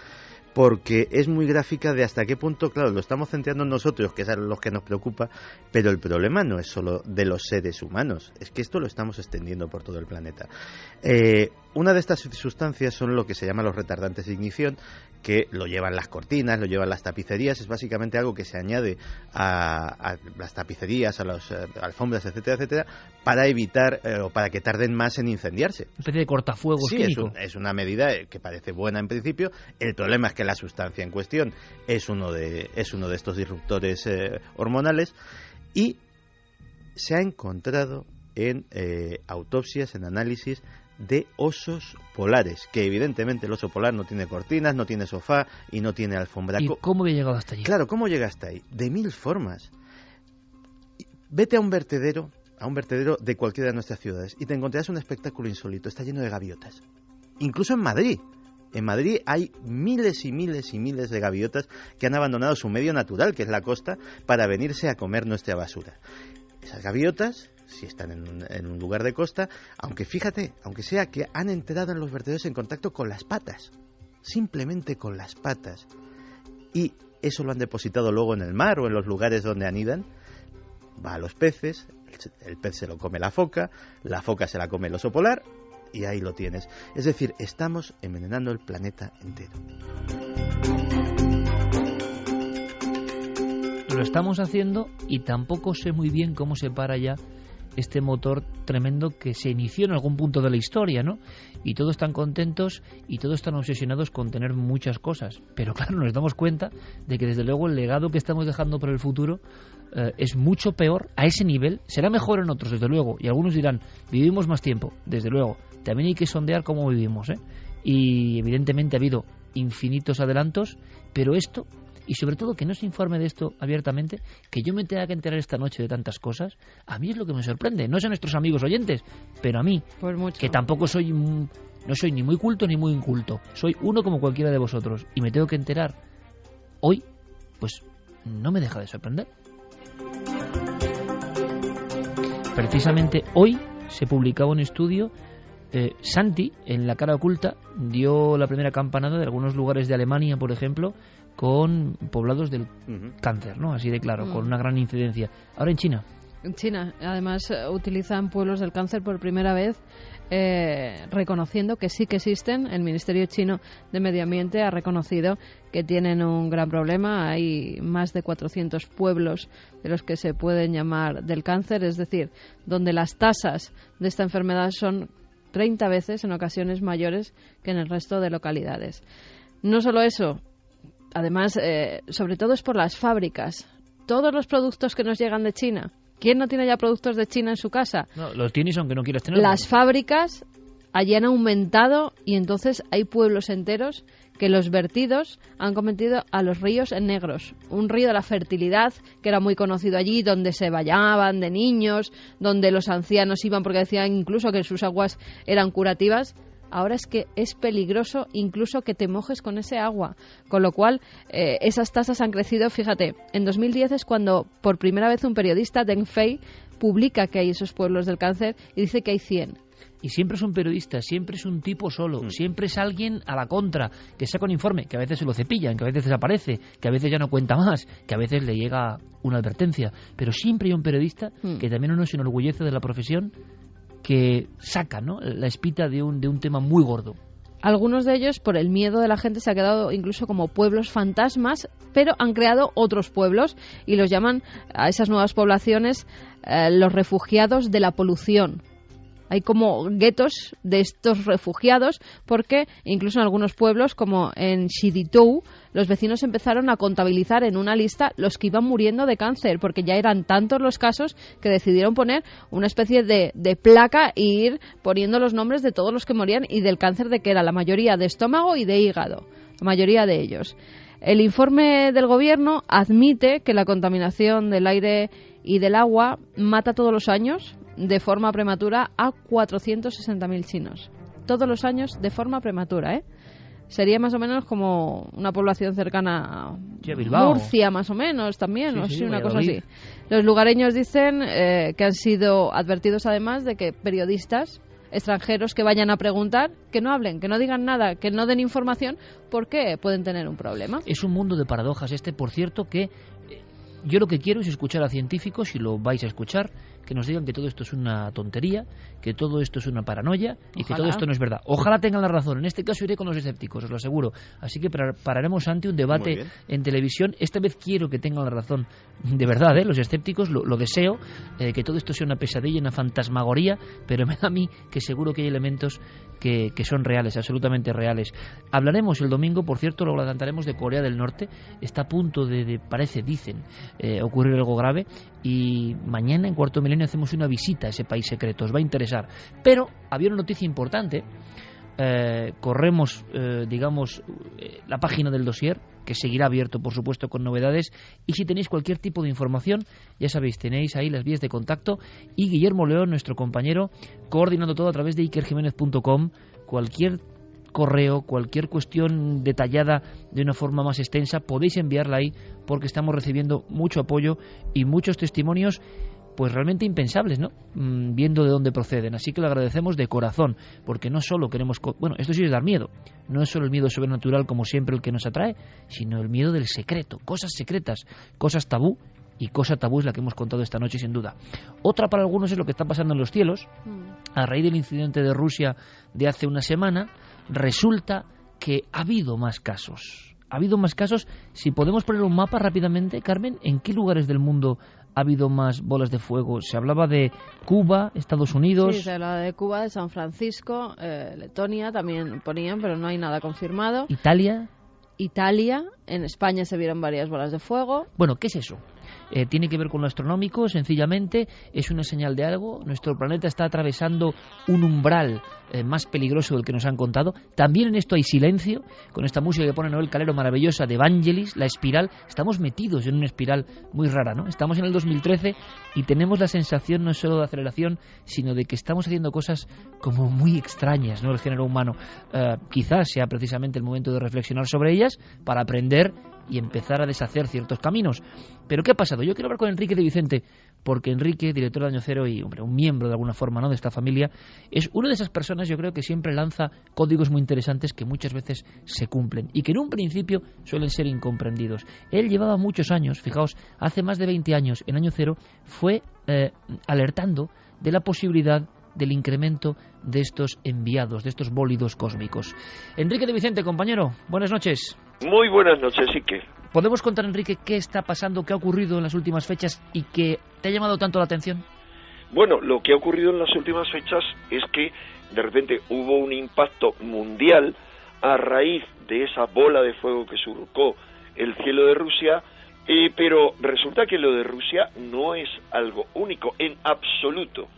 S8: porque es muy gráfica de hasta qué punto, claro, lo estamos centrando en nosotros, que es a los que nos preocupa, pero el problema no es solo de los seres humanos, es que esto lo estamos extendiendo por todo el planeta. Una de estas sustancias son lo que se llama los retardantes de ignición, que lo llevan las cortinas, lo llevan las tapicerías, es básicamente algo que se añade a las tapicerías, a las alfombras, etcétera, etcétera, para evitar o para que tarden más en incendiarse.
S3: Una especie de cortafuegos químico.
S8: Es una medida que parece buena en principio. El problema es que la sustancia en cuestión es uno de estos disruptores hormonales, y se ha encontrado en autopsias, en análisis de osos polares, que evidentemente el oso polar no tiene cortinas, no tiene sofá y no tiene alfombra.
S3: ¿Y cómo había llegado hasta allí?
S8: Claro, ¿cómo llega hasta ahí? De mil formas. Vete a un vertedero de cualquiera de nuestras ciudades y te encontrarás un espectáculo insólito. Está lleno de gaviotas. Incluso en Madrid. En Madrid hay miles y miles y miles de gaviotas que han abandonado su medio natural, que es la costa, para venirse a comer nuestra basura. Esas gaviotas, si están en un lugar de costa, aunque sea que han entrado en los vertederos en contacto con las patas, simplemente con las patas, y eso lo han depositado luego en el mar o en los lugares donde anidan, va a los peces, el pez se lo come la foca se la come el oso polar, y ahí lo tienes. Es decir, estamos envenenando el planeta entero.
S3: Lo estamos haciendo y tampoco sé muy bien cómo se para ya este motor tremendo que se inició en algún punto de la historia, ¿no? Y todos están contentos y todos están obsesionados con tener muchas cosas. Pero claro, nos damos cuenta de que desde luego el legado que estamos dejando para el futuro es mucho peor a ese nivel. Será mejor en otros, desde luego. Y algunos dirán, vivimos más tiempo, desde luego. También hay que sondear cómo vivimos, ¿eh? Y evidentemente ha habido infinitos adelantos, pero esto, y sobre todo que no se informe de esto abiertamente, que yo me tenga que enterar esta noche de tantas cosas, a mí es lo que me sorprende. No sé a nuestros amigos oyentes, pero a mí,
S6: pues mucho.
S3: Que tampoco no soy ni muy culto ni muy inculto, soy uno como cualquiera de vosotros, y me tengo que enterar hoy, pues no me deja de sorprender. Precisamente hoy se publicaba un estudio. Santi, en La cara oculta, dio la primera campanada de algunos lugares de Alemania, por ejemplo, con poblados del cáncer, ¿no? Así de claro, con una gran incidencia. Ahora en China.
S6: En China, además, utilizan pueblos del cáncer por primera vez, reconociendo que sí que existen. El Ministerio Chino de Medio Ambiente ha reconocido que tienen un gran problema. Hay más de 400 pueblos de los que se pueden llamar del cáncer, es decir, donde las tasas de esta enfermedad son 30 veces en ocasiones mayores que en el resto de localidades. No solo eso, además, sobre todo es por las fábricas. Todos los productos que nos llegan de China. ¿Quién no tiene ya productos de China en su casa?
S3: No, los tienes aunque no quieras tenerlos.
S6: Las fábricas allí han aumentado y entonces hay pueblos enteros que los vertidos han convertido a los ríos en negros. Un río de la fertilidad que era muy conocido allí, donde se bañaban de niños, donde los ancianos iban porque decían incluso que sus aguas eran curativas. Ahora es que es peligroso incluso que te mojes con ese agua. Con lo cual, esas tasas han crecido. Fíjate, en 2010 es cuando por primera vez un periodista, Deng Fei, publica que hay esos pueblos del cáncer y dice que hay 100.
S3: Y siempre es un periodista, siempre es un tipo solo, siempre es alguien a la contra, que saca un informe, que a veces se lo cepillan, que a veces desaparece, que a veces ya no cuenta más, que a veces le llega una advertencia. Pero siempre hay un periodista que también uno se enorgullece de la profesión, que saca, ¿no?, la espita de un tema muy gordo.
S6: Algunos de ellos, por el miedo de la gente, se han quedado incluso como pueblos fantasmas, pero han creado otros pueblos y los llaman a esas nuevas poblaciones los refugiados de la polución. Hay como guetos de estos refugiados porque incluso en algunos pueblos, como en Xiditou, los vecinos empezaron a contabilizar en una lista los que iban muriendo de cáncer, porque ya eran tantos los casos que decidieron poner una especie de placa e ir poniendo los nombres de todos los que morían y del cáncer de que era la mayoría de estómago y de hígado, la mayoría de ellos. El informe del Gobierno admite que la contaminación del aire y del agua mata todos los años de forma prematura a 460.000 chinos. Todos los años de forma prematura, ¿eh? Sería más o menos como una población cercana a Murcia, más o menos, también, una cosa así. Los lugareños dicen que han sido advertidos además de que periodistas extranjeros que vayan a preguntar, que no hablen, que no digan nada, que no den información, porque pueden tener un problema.
S3: Es un mundo de paradojas por cierto, que yo lo que quiero es escuchar a científicos, si lo vais a escuchar, que nos digan que todo esto es una tontería, que todo esto es una paranoia y que todo esto no es verdad. Ojalá tengan la razón. En este caso iré con los escépticos, os lo aseguro. Así que pararemos ante un debate en televisión. Esta vez quiero que tengan la razón de verdad, los escépticos, lo deseo, que todo esto sea una pesadilla, una fantasmagoría, pero me da a mí que seguro que hay elementos que son reales, absolutamente reales. Hablaremos el domingo, por cierto, lo adelantaremos, de Corea del Norte. Está a punto dicen, ocurrir algo grave, y mañana en Cuarto Milenio hacemos una visita a ese país secreto, os va a interesar. Pero había una noticia importante, corremos, la página del dossier, que seguirá abierto, por supuesto, con novedades, y si tenéis cualquier tipo de información, ya sabéis, tenéis ahí las vías de contacto, y Guillermo León, nuestro compañero, coordinando todo a través de ikerjimenez.com, cualquier correo, cualquier cuestión detallada de una forma más extensa, podéis enviarla ahí, porque estamos recibiendo mucho apoyo y muchos testimonios pues realmente impensables, ¿no? Viendo de dónde proceden. Así que lo agradecemos de corazón, porque no solo queremos... Bueno, esto sí es dar miedo. No es solo el miedo sobrenatural, como siempre, el que nos atrae, sino el miedo del secreto, cosas secretas, cosas tabú, y cosa tabú es la que hemos contado esta noche, sin duda. Otra para algunos es lo que está pasando en los cielos. A raíz del incidente de Rusia de hace una semana, resulta que ha habido más casos. Ha habido más casos. Si podemos poner un mapa rápidamente, Carmen, ¿en qué lugares del mundo ha habido más bolas de fuego? Se hablaba de Cuba, Estados Unidos...
S6: Sí, se hablaba de Cuba, de San Francisco, Letonia también ponían, pero no hay nada confirmado.
S3: ¿Italia?
S6: En España se vieron varias bolas de fuego.
S3: Bueno, ¿qué es eso? Tiene que ver con lo astronómico, sencillamente es una señal de algo. Nuestro planeta está atravesando un umbral más peligroso del que nos han contado. También en esto hay silencio, con esta música que pone Noel Calero maravillosa de Vangelis, la espiral. Estamos metidos en una espiral muy rara, ¿no? Estamos en el 2013 y tenemos la sensación no solo de aceleración, sino de que estamos haciendo cosas como muy extrañas, ¿no? El género humano. Quizás sea precisamente el momento de reflexionar sobre ellas para aprender y empezar a deshacer ciertos caminos. ¿Pero qué ha pasado? Yo quiero hablar con Enrique de Vicente, porque Enrique, director de Año Cero y un miembro de alguna forma, ¿no?, de esta familia, es una de esas personas, yo creo, que siempre lanza códigos muy interesantes que muchas veces se cumplen y que en un principio suelen ser incomprendidos. Él llevaba muchos años, fijaos, hace más de 20 años en Año Cero, fue alertando de la posibilidad del incremento de estos enviados, de estos bólidos cósmicos. Enrique de Vicente, compañero, buenas noches.
S10: Muy buenas noches, Iker.
S3: ¿Podemos contar, Enrique, qué está pasando, qué ha ocurrido en las últimas fechas y que te ha llamado tanto la atención?
S10: Bueno, lo que ha ocurrido en las últimas fechas es que de repente hubo un impacto mundial a raíz de esa bola de fuego que surcó el cielo de Rusia, pero resulta que lo de Rusia no es algo único en absoluto.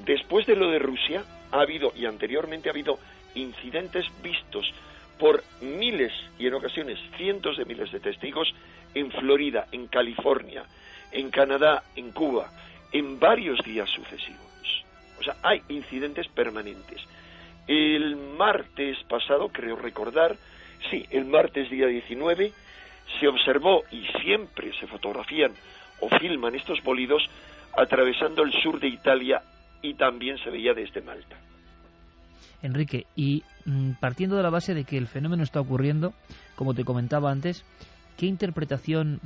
S10: Después de lo de Rusia ha habido, y anteriormente ha habido, incidentes vistos por miles y en ocasiones cientos de miles de testigos en Florida, en California, en Canadá, en Cuba, en varios días sucesivos. O sea, hay incidentes permanentes. El martes pasado, creo recordar, sí, el martes día 19, se observó, y siempre se fotografían o filman estos bólidos, atravesando el sur de Italia, y también se veía desde Malta.
S3: Enrique, y partiendo de la base de que el fenómeno está ocurriendo, como te comentaba antes, ¿qué interpretación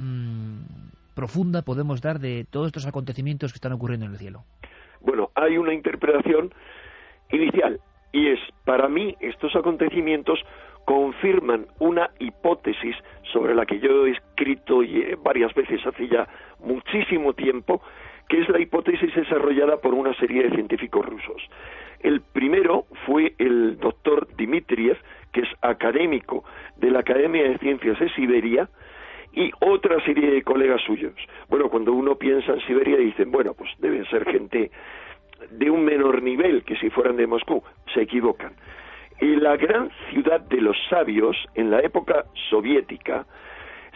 S3: profunda podemos dar de todos estos acontecimientos que están ocurriendo en el cielo?
S10: Bueno, hay una interpretación inicial, y es, para mí, estos acontecimientos confirman una hipótesis sobre la que yo he escrito varias veces hace ya muchísimo tiempo, que es la hipótesis desarrollada por una serie de científicos rusos. El primero fue el doctor Dmitriev, que es académico de la Academia de Ciencias de Siberia, y otra serie de colegas suyos. Bueno, cuando uno piensa en Siberia dicen, bueno, pues deben ser gente de un menor nivel que si fueran de Moscú. Se equivocan. En la gran ciudad de los sabios, en la época soviética,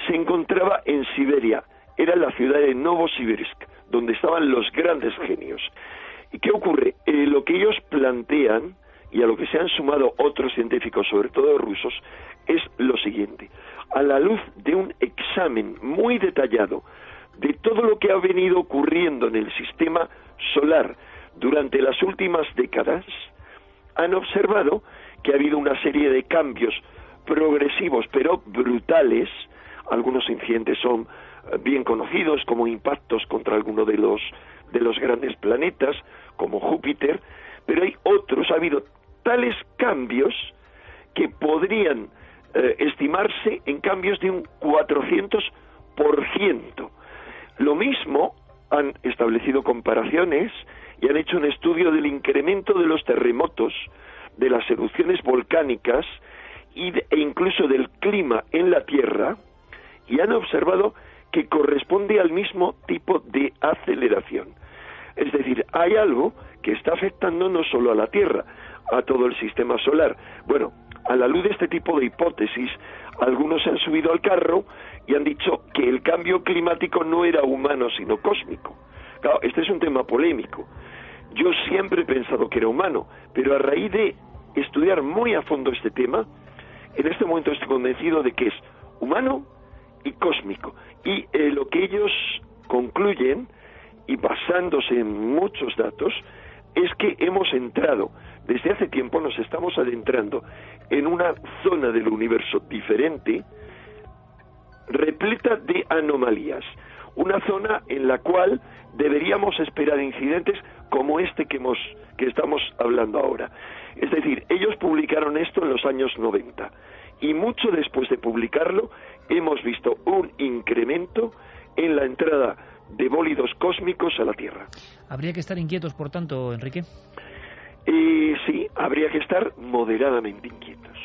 S10: se encontraba en Siberia, era la ciudad de Novosibirsk, donde estaban los grandes genios. ¿Y qué ocurre? Lo que ellos plantean, y a lo que se han sumado otros científicos, sobre todo rusos, es lo siguiente. A la luz de un examen muy detallado de todo lo que ha venido ocurriendo en el sistema solar durante las últimas décadas, han observado que ha habido una serie de cambios progresivos pero brutales. Algunos incidentes son bien conocidos, como impactos contra alguno de los grandes planetas, como Júpiter, pero hay otros, ha habido tales cambios que podrían estimarse en cambios de un 400%. Lo mismo han establecido comparaciones y han hecho un estudio del incremento de los terremotos, de las erupciones volcánicas e incluso del clima en la Tierra, y han observado que corresponde al mismo tipo de aceleración. Es decir, hay algo que está afectando no solo a la Tierra, a todo el sistema solar. Bueno, a la luz de este tipo de hipótesis, algunos se han subido al carro y han dicho que el cambio climático no era humano, sino cósmico. Claro, este es un tema polémico. Yo siempre he pensado que era humano, pero a raíz de estudiar muy a fondo este tema, en este momento estoy convencido de que es humano y cósmico. Y lo que ellos concluyen, y basándose en muchos datos, es que hemos entrado, desde hace tiempo nos estamos adentrando en una zona del universo diferente, repleta de anomalías, una zona en la cual deberíamos esperar incidentes como este que estamos hablando ahora. Es decir, ellos publicaron esto en los años 90 y mucho después de publicarlo hemos visto un incremento en la entrada de bólidos cósmicos a la Tierra.
S3: ¿Habría que estar inquietos, por tanto, Enrique?
S10: Sí, habría que estar moderadamente inquietos.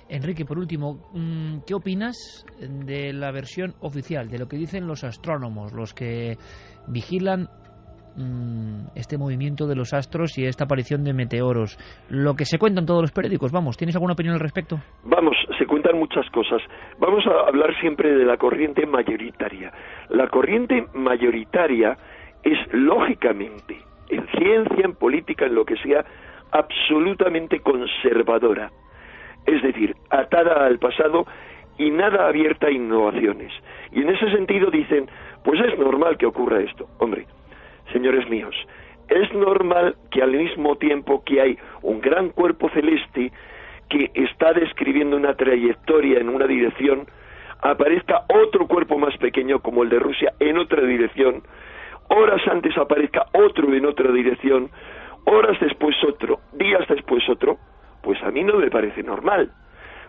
S3: Enrique, por último, ¿qué opinas de la versión oficial, de lo que dicen los astrónomos, los que vigilan este movimiento de los astros y esta aparición de meteoros? Lo que se cuenta en todos los periódicos, vamos, ¿tienes alguna opinión al respecto?
S10: Vamos, se cuentan muchas cosas. Vamos a hablar siempre de la corriente mayoritaria. La corriente mayoritaria es, lógicamente, en ciencia, en política, en lo que sea, absolutamente conservadora. Es decir, atada al pasado y nada abierta a innovaciones. Y en ese sentido dicen, pues es normal que ocurra esto. Hombre, señores míos, es normal que al mismo tiempo que hay un gran cuerpo celeste que está describiendo una trayectoria en una dirección, aparezca otro cuerpo más pequeño como el de Rusia en otra dirección, horas antes aparezca otro en otra dirección, horas después otro, días después otro. Pues a mí no me parece normal.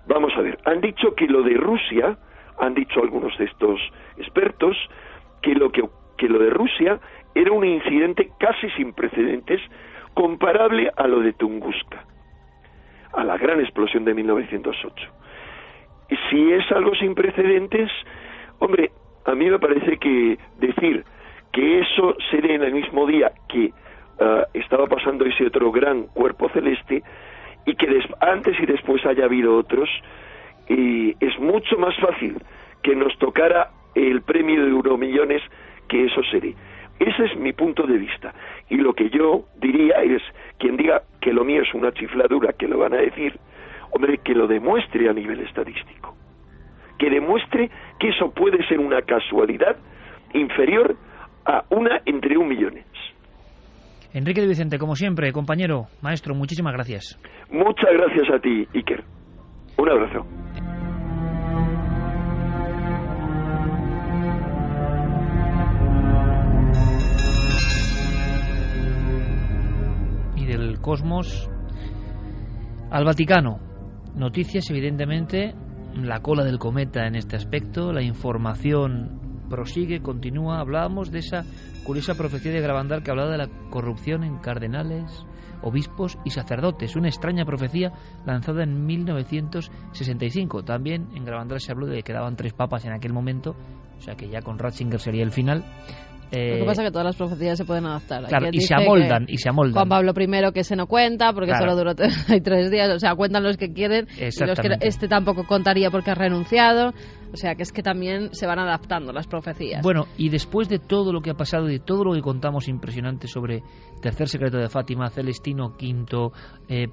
S10: Vamos a ver, han dicho que lo de Rusia, han dicho algunos de estos expertos, que lo de Rusia era un incidente casi sin precedentes, comparable a lo de Tunguska, a la gran explosión de 1908. Y si es algo sin precedentes, hombre, a mí me parece que decir que eso se dé en el mismo día que estaba pasando ese otro gran cuerpo celeste, y que antes y después haya habido otros, es mucho más fácil que nos tocara el premio de Euromillones que eso se dé. Ese es mi punto de vista. Y lo que yo diría es, quien diga que lo mío es una chifladura, que lo van a decir, hombre, que lo demuestre a nivel estadístico. Que demuestre que eso puede ser una casualidad inferior a una entre 1 millón.
S3: Enrique de Vicente, como siempre, compañero, maestro, muchísimas gracias.
S10: Muchas gracias a ti, Iker. Un abrazo.
S3: Y del cosmos al Vaticano. Noticias, evidentemente, la cola del cometa en este aspecto, la información prosigue, continúa. Hablábamos de esa curiosa profecía de Gravandal que hablaba de la corrupción en cardenales, obispos y sacerdotes. Una extraña profecía lanzada en 1965. También en Gravandal se habló de que quedaban 3 papas en aquel momento, o sea que ya con Ratzinger sería el final.
S6: Lo que pasa es que todas las profecías se pueden adaptar.
S3: Claro, y se amoldan.
S6: Juan Pablo I, que se no cuenta porque solo duró 3 días, o sea, cuentan los que quieren, y los que este tampoco contaría porque ha renunciado. O sea, que es que también se van adaptando las profecías.
S3: Bueno, y después de todo lo que ha pasado y de todo lo que contamos impresionante sobre Tercer Secreto de Fátima, Celestino V,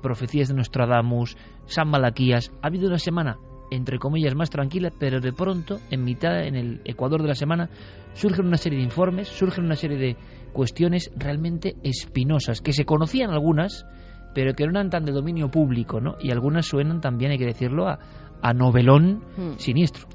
S3: profecías de Nostradamus, San Malaquías, ha habido una semana, entre comillas, más tranquila, pero de pronto, en el ecuador de la semana, surgen una serie de informes, surgen una serie de cuestiones realmente espinosas, que se conocían algunas, pero que no eran tan de dominio público, ¿no? Y algunas suenan también, hay que decirlo, a novelón siniestro.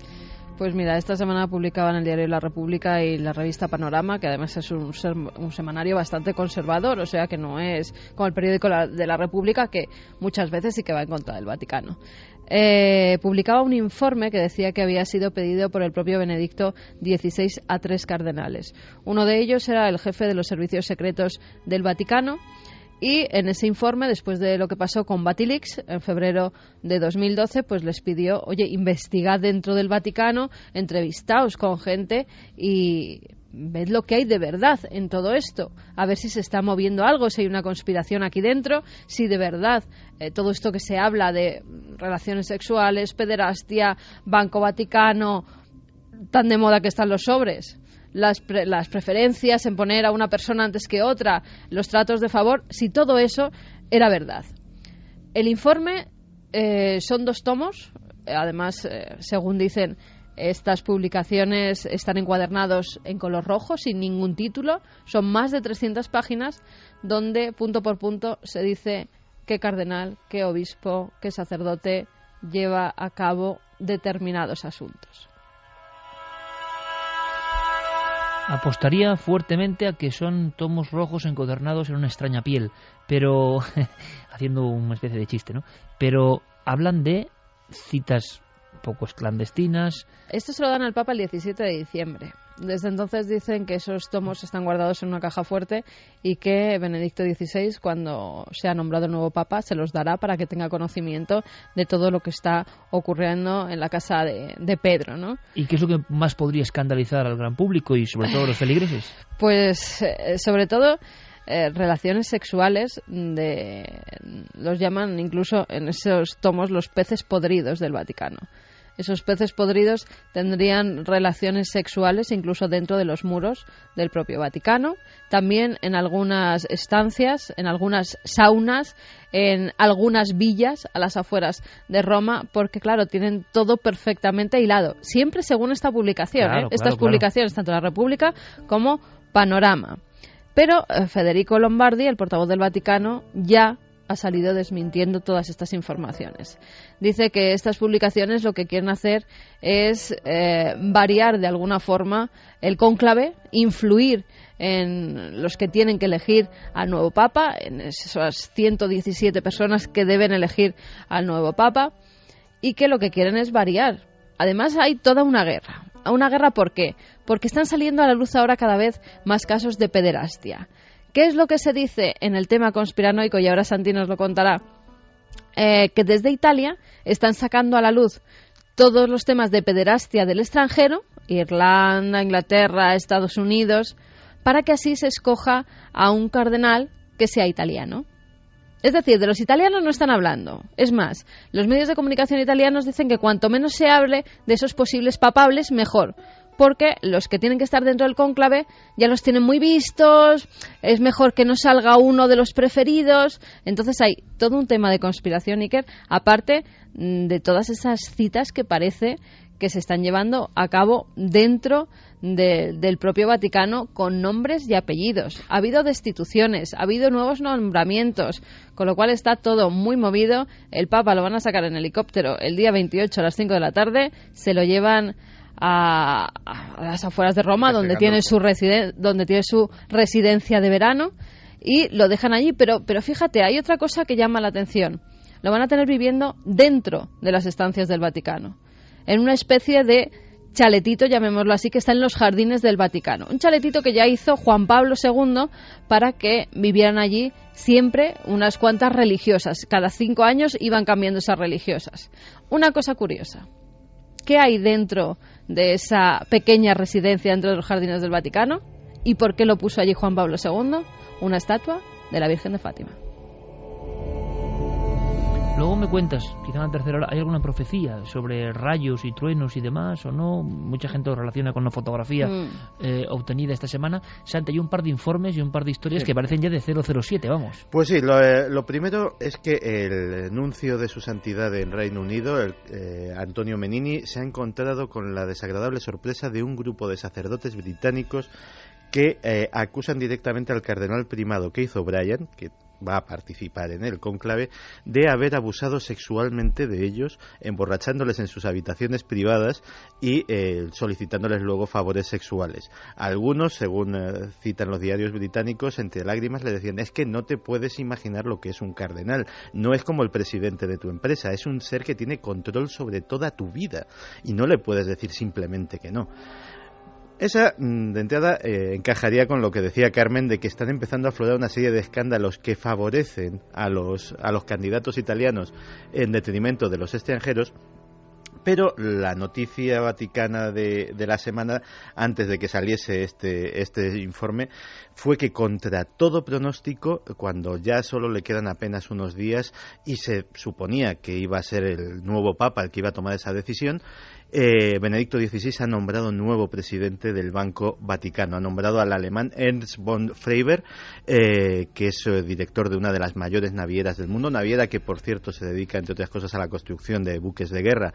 S6: Pues mira, esta semana publicaban el diario La República y la revista Panorama, que además es un semanario bastante conservador, o sea que no es como el periódico de La República, que muchas veces sí que va en contra del Vaticano. Publicaba un informe que decía que había sido pedido por el propio Benedicto XVI a 3 cardenales. Uno de ellos era el jefe de los servicios secretos del Vaticano. Y en ese informe, después de lo que pasó con Batilix en febrero de 2012, pues les pidió, oye, investigad dentro del Vaticano, entrevistaos con gente y ved lo que hay de verdad en todo esto, a ver si se está moviendo algo, si hay una conspiración aquí dentro, si de verdad todo esto que se habla de relaciones sexuales, pederastia, Banco Vaticano, tan de moda que están los sobres, las preferencias en poner a una persona antes que otra, los tratos de favor, si todo eso era verdad. El informe son 2 tomos, además, según dicen, estas publicaciones están encuadernados en color rojo, sin ningún título, son más de 300 páginas, donde punto por punto se dice qué cardenal, qué obispo, qué sacerdote lleva a cabo determinados asuntos.
S3: Apostaría fuertemente a que son tomos rojos encuadernados en una extraña piel, pero haciendo una especie de chiste, ¿no? Pero hablan de citas poco clandestinas.
S6: Esto se lo dan al Papa el 17 de diciembre. Desde entonces dicen que esos tomos están guardados en una caja fuerte y que Benedicto XVI, cuando sea nombrado el nuevo Papa, se los dará para que tenga conocimiento de todo lo que está ocurriendo en la casa de Pedro, ¿no?
S3: ¿Y qué es lo que más podría escandalizar al gran público y sobre todo a los feligreses?
S6: Pues sobre todo relaciones sexuales los llaman incluso en esos tomos los peces podridos del Vaticano. Esos peces podridos tendrían relaciones sexuales incluso dentro de los muros del propio Vaticano, también en algunas estancias, en algunas saunas, en algunas villas a las afueras de Roma, porque claro, tienen todo perfectamente hilado, siempre según esta publicación,
S3: claro,
S6: estas publicaciones, tanto La República como Panorama. Pero Federico Lombardi, el portavoz del Vaticano, ya ha salido desmintiendo todas estas informaciones. Dice que estas publicaciones lo que quieren hacer es variar de alguna forma el cónclave, influir en los que tienen que elegir al nuevo Papa, en esas 117 personas que deben elegir al nuevo Papa, y que lo que quieren es variar. Además hay toda una guerra. ¿Una guerra por qué? Porque están saliendo a la luz ahora cada vez más casos de pederastia. ¿Qué es lo que se dice en el tema conspiranoico? Y ahora Santi nos lo contará. Que desde Italia están sacando a la luz todos los temas de pederastia del extranjero, Irlanda, Inglaterra, Estados Unidos, para que así se escoja a un cardenal que sea italiano. Es decir, de los italianos no están hablando. Es más, los medios de comunicación italianos dicen que cuanto menos se hable de esos posibles papables, mejor. Porque los que tienen que estar dentro del cónclave ya los tienen muy vistos, es mejor que no salga uno de los preferidos. Entonces hay todo un tema de conspiración, Iker, aparte de todas esas citas que parece que se están llevando a cabo dentro del propio Vaticano con nombres y apellidos. Ha habido destituciones, ha habido nuevos nombramientos, con lo cual está todo muy movido. El Papa lo van a sacar en helicóptero el día 28 a las 5 de la tarde, se lo llevan a las afueras de Roma, donde tiene su residencia de verano, y lo dejan allí. Pero fíjate, hay otra cosa que llama la atención. Lo van a tener viviendo dentro de las estancias del Vaticano, en una especie de chaletito, llamémoslo así, que está en los jardines del Vaticano. Un chaletito que ya hizo Juan Pablo II para que vivieran allí siempre unas cuantas religiosas. Cada 5 años iban cambiando esas religiosas. Una cosa curiosa. ¿Qué hay dentro de esa pequeña residencia dentro de los jardines del Vaticano? ¿Y por qué lo puso allí Juan Pablo II? Una estatua de la Virgen de Fátima.
S3: Luego me cuentas, quizá en la tercera hora, ¿hay alguna profecía sobre rayos y truenos y demás o no? Mucha gente lo relaciona con una fotografía obtenida esta semana. Santi, hay un par de informes y un par de historias que parecen ya de 007, vamos.
S8: Pues sí, lo primero es que el nuncio de su santidad en Reino Unido, Antonio Menini, se ha encontrado con la desagradable sorpresa de un grupo de sacerdotes británicos que acusan directamente al cardenal primado Keith O'Brien, que va a participar en el cónclave, de haber abusado sexualmente de ellos, emborrachándoles en sus habitaciones privadas y solicitándoles luego favores sexuales. Algunos, según citan los diarios británicos, entre lágrimas le decían: es que no te puedes imaginar lo que es un cardenal, no es como el presidente de tu empresa, es un ser que tiene control sobre toda tu vida y no le puedes decir simplemente que no. Esa, de entrada, encajaría con lo que decía Carmen, de que están empezando a aflorar una serie de escándalos que favorecen a los candidatos italianos en detrimento de los extranjeros. Pero la noticia vaticana de la semana, antes de que saliese este informe, fue que contra todo pronóstico, cuando ya solo le quedan apenas unos días y se suponía que iba a ser el nuevo Papa el que iba a tomar esa decisión, Benedicto XVI ha nombrado nuevo presidente del Banco Vaticano. Ha nombrado al alemán Ernst von Freiber, que es director de una de las mayores navieras del mundo, naviera que, por cierto, se dedica, entre otras cosas, a la construcción de buques de guerra.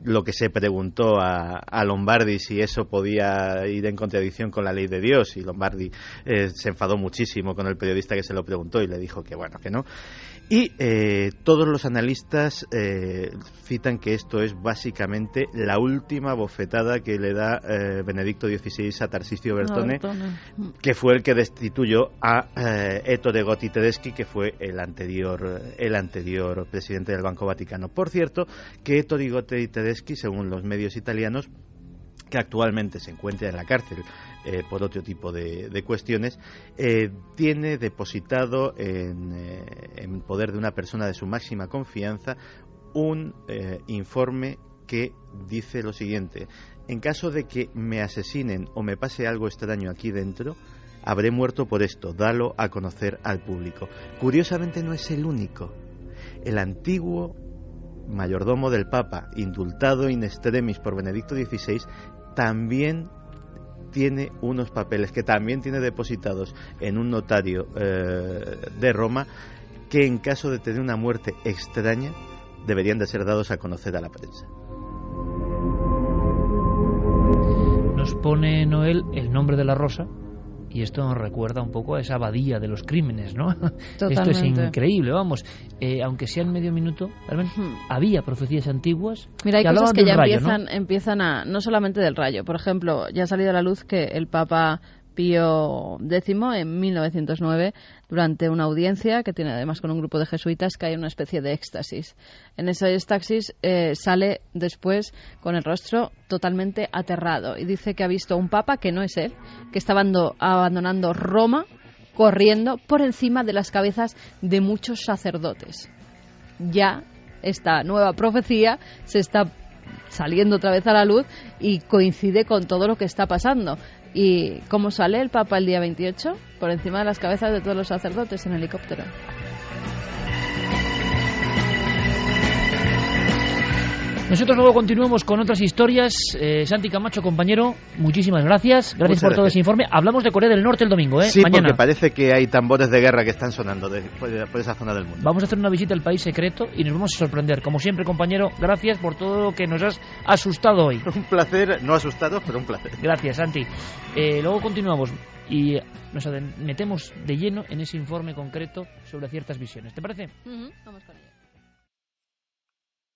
S8: Lo que se preguntó a Lombardi si eso podía ir en contradicción con la ley de Dios, y Lombardi se enfadó muchísimo con el periodista que se lo preguntó y le dijo que bueno, que no. Y todos los analistas citan que esto es básicamente la última bofetada que le da Benedicto XVI a Tarcisio Bertone, que fue el que destituyó a Ettore Gotti Tedeschi, que fue el anterior presidente del Banco Vaticano. Por cierto, que Ettore Gotti Tedeschi, según los medios italianos, que actualmente se encuentra en la cárcel por otro tipo de cuestiones, tiene depositado en poder de una persona de su máxima confianza un informe que dice lo siguiente: en caso de que me asesinen o me pase algo extraño aquí dentro, habré muerto por esto, dalo a conocer al público. Curiosamente no es el único. El antiguo mayordomo del Papa, indultado in extremis por Benedicto XVI, también tiene unos papeles que también tiene depositados en un notario de Roma, que en caso de tener una muerte extraña deberían de ser dados a conocer a la prensa.
S3: Nos pone Noel el nombre de la rosa, y esto nos recuerda un poco a esa abadía de los crímenes, ¿no?
S6: Totalmente.
S3: Esto es increíble, vamos. Aunque sea en medio minuto, Carmen, había profecías antiguas.
S6: Mira, hay cosas que ya
S3: rayo,
S6: empiezan a, no solamente del rayo. Por ejemplo, ya ha salido a la luz que el Papa Pío X, en 1909, durante una audiencia que tiene además con un grupo de jesuitas, cae en una especie de éxtasis. En ese éxtasis sale después con el rostro totalmente aterrado y dice que ha visto a un papa que no es él, que está abandonando Roma corriendo por encima de las cabezas de muchos sacerdotes. Ya esta nueva profecía se está saliendo otra vez a la luz y coincide con todo lo que está pasando. ¿Y cómo sale el Papa el día 28? Por encima de las cabezas de todos los sacerdotes en helicóptero.
S3: Nosotros luego continuamos con otras historias. Santi Camacho, compañero, muchísimas gracias. Gracias por todo ese informe. Hablamos de Corea del Norte el domingo,
S8: Sí,
S3: mañana.
S8: Porque parece que hay tambores de guerra que están sonando por esa zona del mundo.
S3: Vamos a hacer una visita al país secreto y nos vamos a sorprender. Como siempre, compañero, gracias por todo lo que nos has asustado hoy.
S8: Un placer, no asustado, pero un placer.
S3: Gracias, Santi. Luego continuamos y nos metemos de lleno en ese informe concreto sobre ciertas visiones. ¿Te parece?
S6: Vamos con ello.